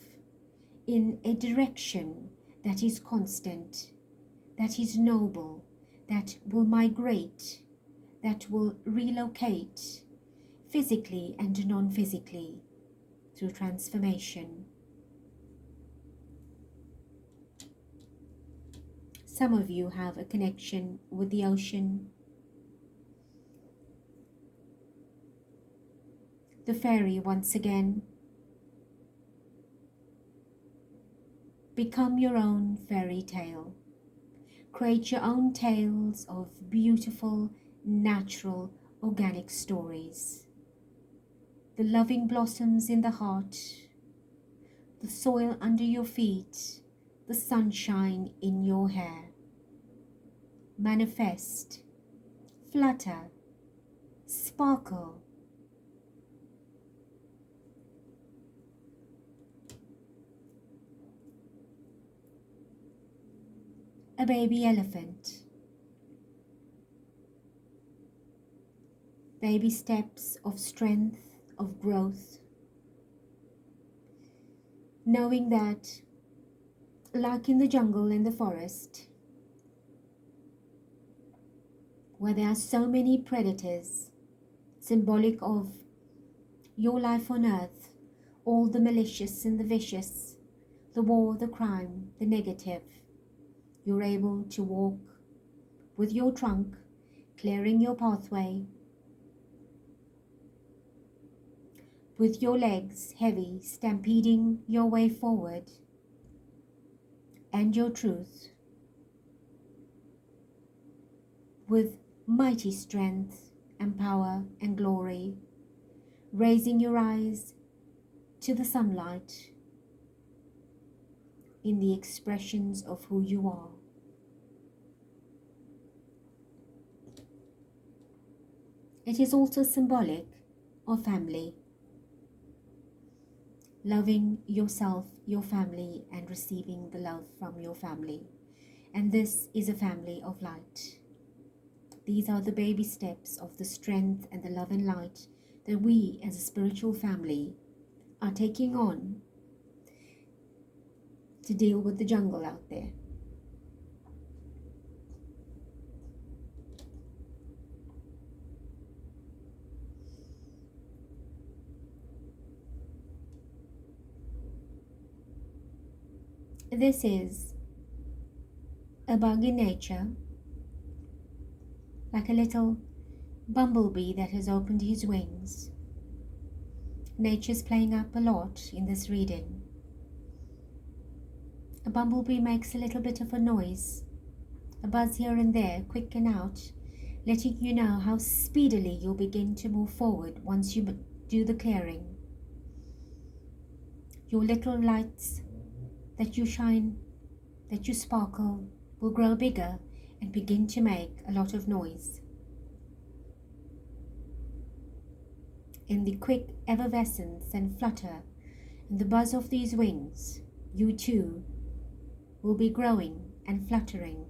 Speaker 1: in a direction that is constant, that is noble, that will migrate, that will relocate physically and non-physically, through transformation. Some of you have a connection with the ocean, the fairy once again. Become your own fairy tale. Create your own tales of beautiful, natural, organic stories. The loving blossoms in the heart, the soil under your feet, the sunshine in your hair. Manifest, flutter, sparkle. A baby elephant. Baby steps of strength, of growth. Knowing that, like in the jungle and the forest, where there are so many predators, symbolic of your life on earth, all the malicious and the vicious, the war, the crime, the negative, you're able to walk with your trunk, clearing your pathway, with your legs heavy, stampeding your way forward, and your truth, with mighty strength and power and glory, raising your eyes to the sunlight in the expressions of who you are. It is also symbolic of family, loving yourself, your family, and receiving the love from your family. And this is a family of light. These are the baby steps of the strength and the love and light that we as a spiritual family are taking on to deal with the jungle out there. This is a bug in nature, like a little bumblebee that has opened his wings. Nature's playing up a lot in this reading. A bumblebee makes a little bit of a noise, a buzz here and there, quick and out, letting you know how speedily you'll begin to move forward once you do the clearing. Your little lights that you shine, that you sparkle, will grow bigger and begin to make a lot of noise. In the quick effervescence and flutter and the buzz of these wings, you too will be growing and fluttering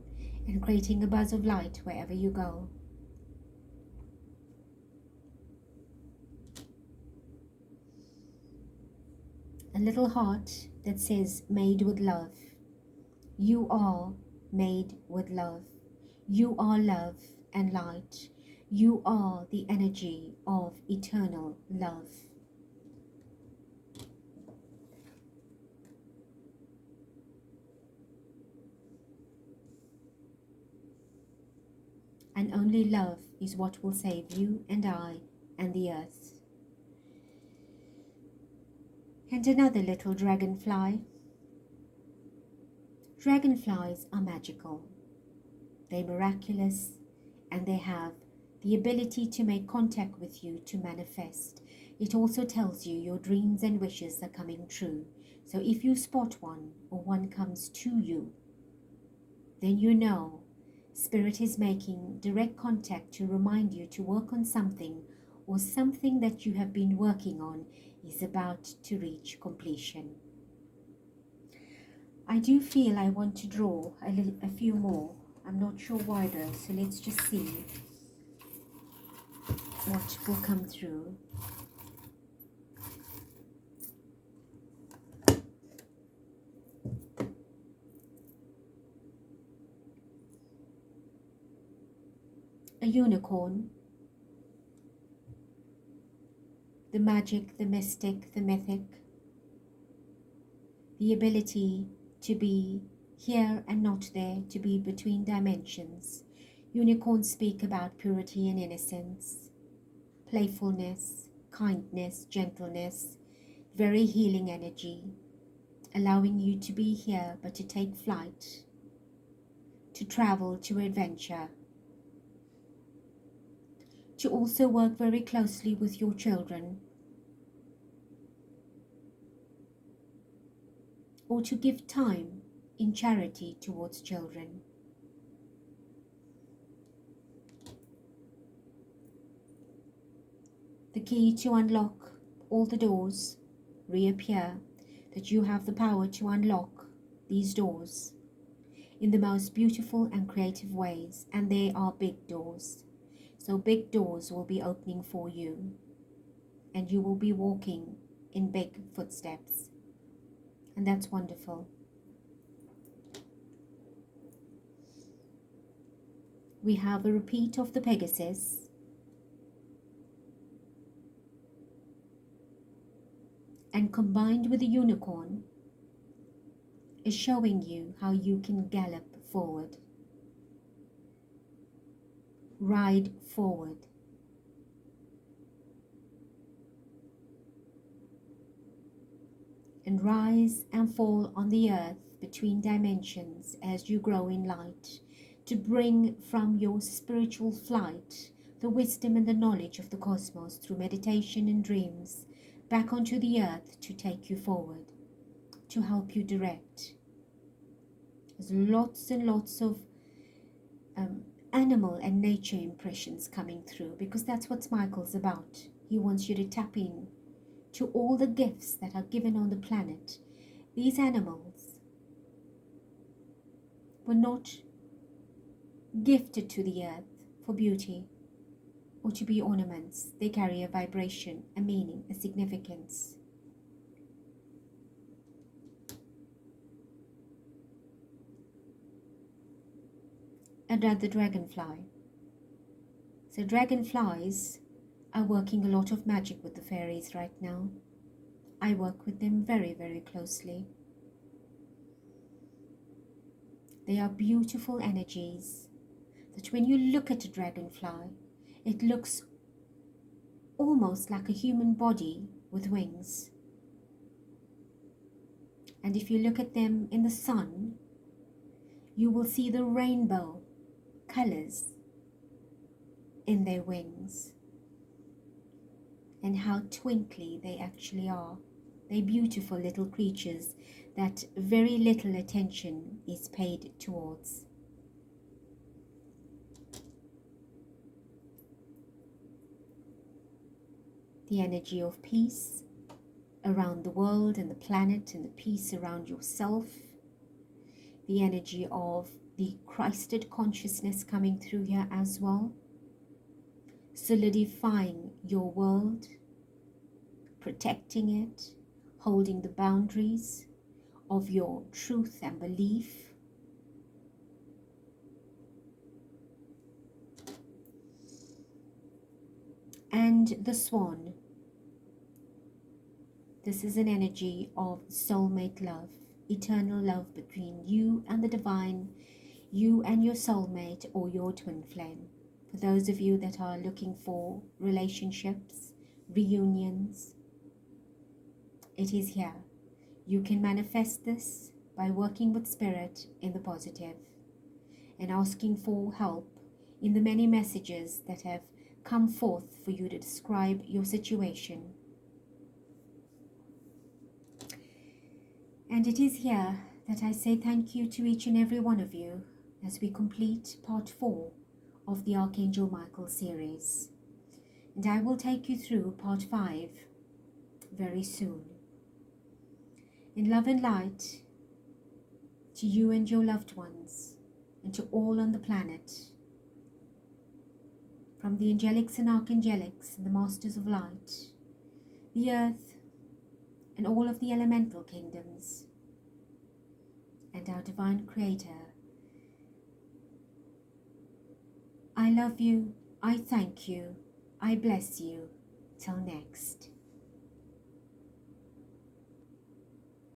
Speaker 1: and creating a buzz of light wherever you go. A little heart that says, made with love. You are made with love. You are love and light. You are the energy of eternal love. And only love is what will save you and I and the earth. And another little dragonfly. Dragonflies are magical. They're miraculous, and they have the ability to make contact with you to manifest. It also tells you your dreams and wishes are coming true. So if you spot one or one comes to you, then you know Spirit is making direct contact to remind you to work on something, or something that you have been working on is about to reach completion. I do feel I want to draw a few more. I'm not sure why though, so let's just see what will come through. A unicorn, the magic, the mystic, the mythic, the ability to be here and not there, to be between dimensions. Unicorns speak about purity and innocence, playfulness, kindness, gentleness, very healing energy, allowing you to be here but to take flight, to travel, to adventure, to also work very closely with your children, or to give time in charity towards children. The key to unlock all the doors reappear, that you have the power to unlock these doors in the most beautiful and creative ways, and they are big doors. So big doors will be opening for you, and you will be walking in big footsteps, and that's wonderful. We have a repeat of the Pegasus, and combined with the unicorn is showing you how you can gallop forward, ride forward. And rise and fall on the earth between dimensions as you grow in light, to bring from your spiritual flight the wisdom and the knowledge of the cosmos through meditation and dreams back onto the earth to take you forward, to help you direct. There's lots and lots of animal and nature impressions coming through, because that's what Michael's about. He wants you to tap in to all the gifts that are given on the planet. These animals were not gifted to the earth for beauty or to be ornaments. They carry a vibration, a meaning, a significance. And then the dragonfly. So dragonflies are working a lot of magic with the fairies right now. I work with them very, very closely. They are beautiful energies that when you look at a dragonfly, it looks almost like a human body with wings. And if you look at them in the sun, you will see the rainbow colors in their wings, and how twinkly they actually are. They're beautiful little creatures that very little attention is paid towards. The energy of peace around the world and the planet, and the peace around yourself. The energy of the Christed consciousness coming through here as well. Solidifying your world, protecting it, holding the boundaries of your truth and belief. And the swan. This is an energy of soulmate love, eternal love between you and the divine, you and your soulmate or your twin flame. For those of you that are looking for relationships, reunions, it is here. You can manifest this by working with spirit in the positive and asking for help in the many messages that have come forth for you to describe your situation. And it is here that I say thank you to each and every one of you as we complete part 4 of the Archangel Michael series. And I will take you through part 5 very soon. In love and light to you and your loved ones, and to all on the planet, from the angelics and archangelics and the masters of light, the earth and all of the elemental kingdoms, and our divine creator. I love you, I thank you, I bless you. Till next.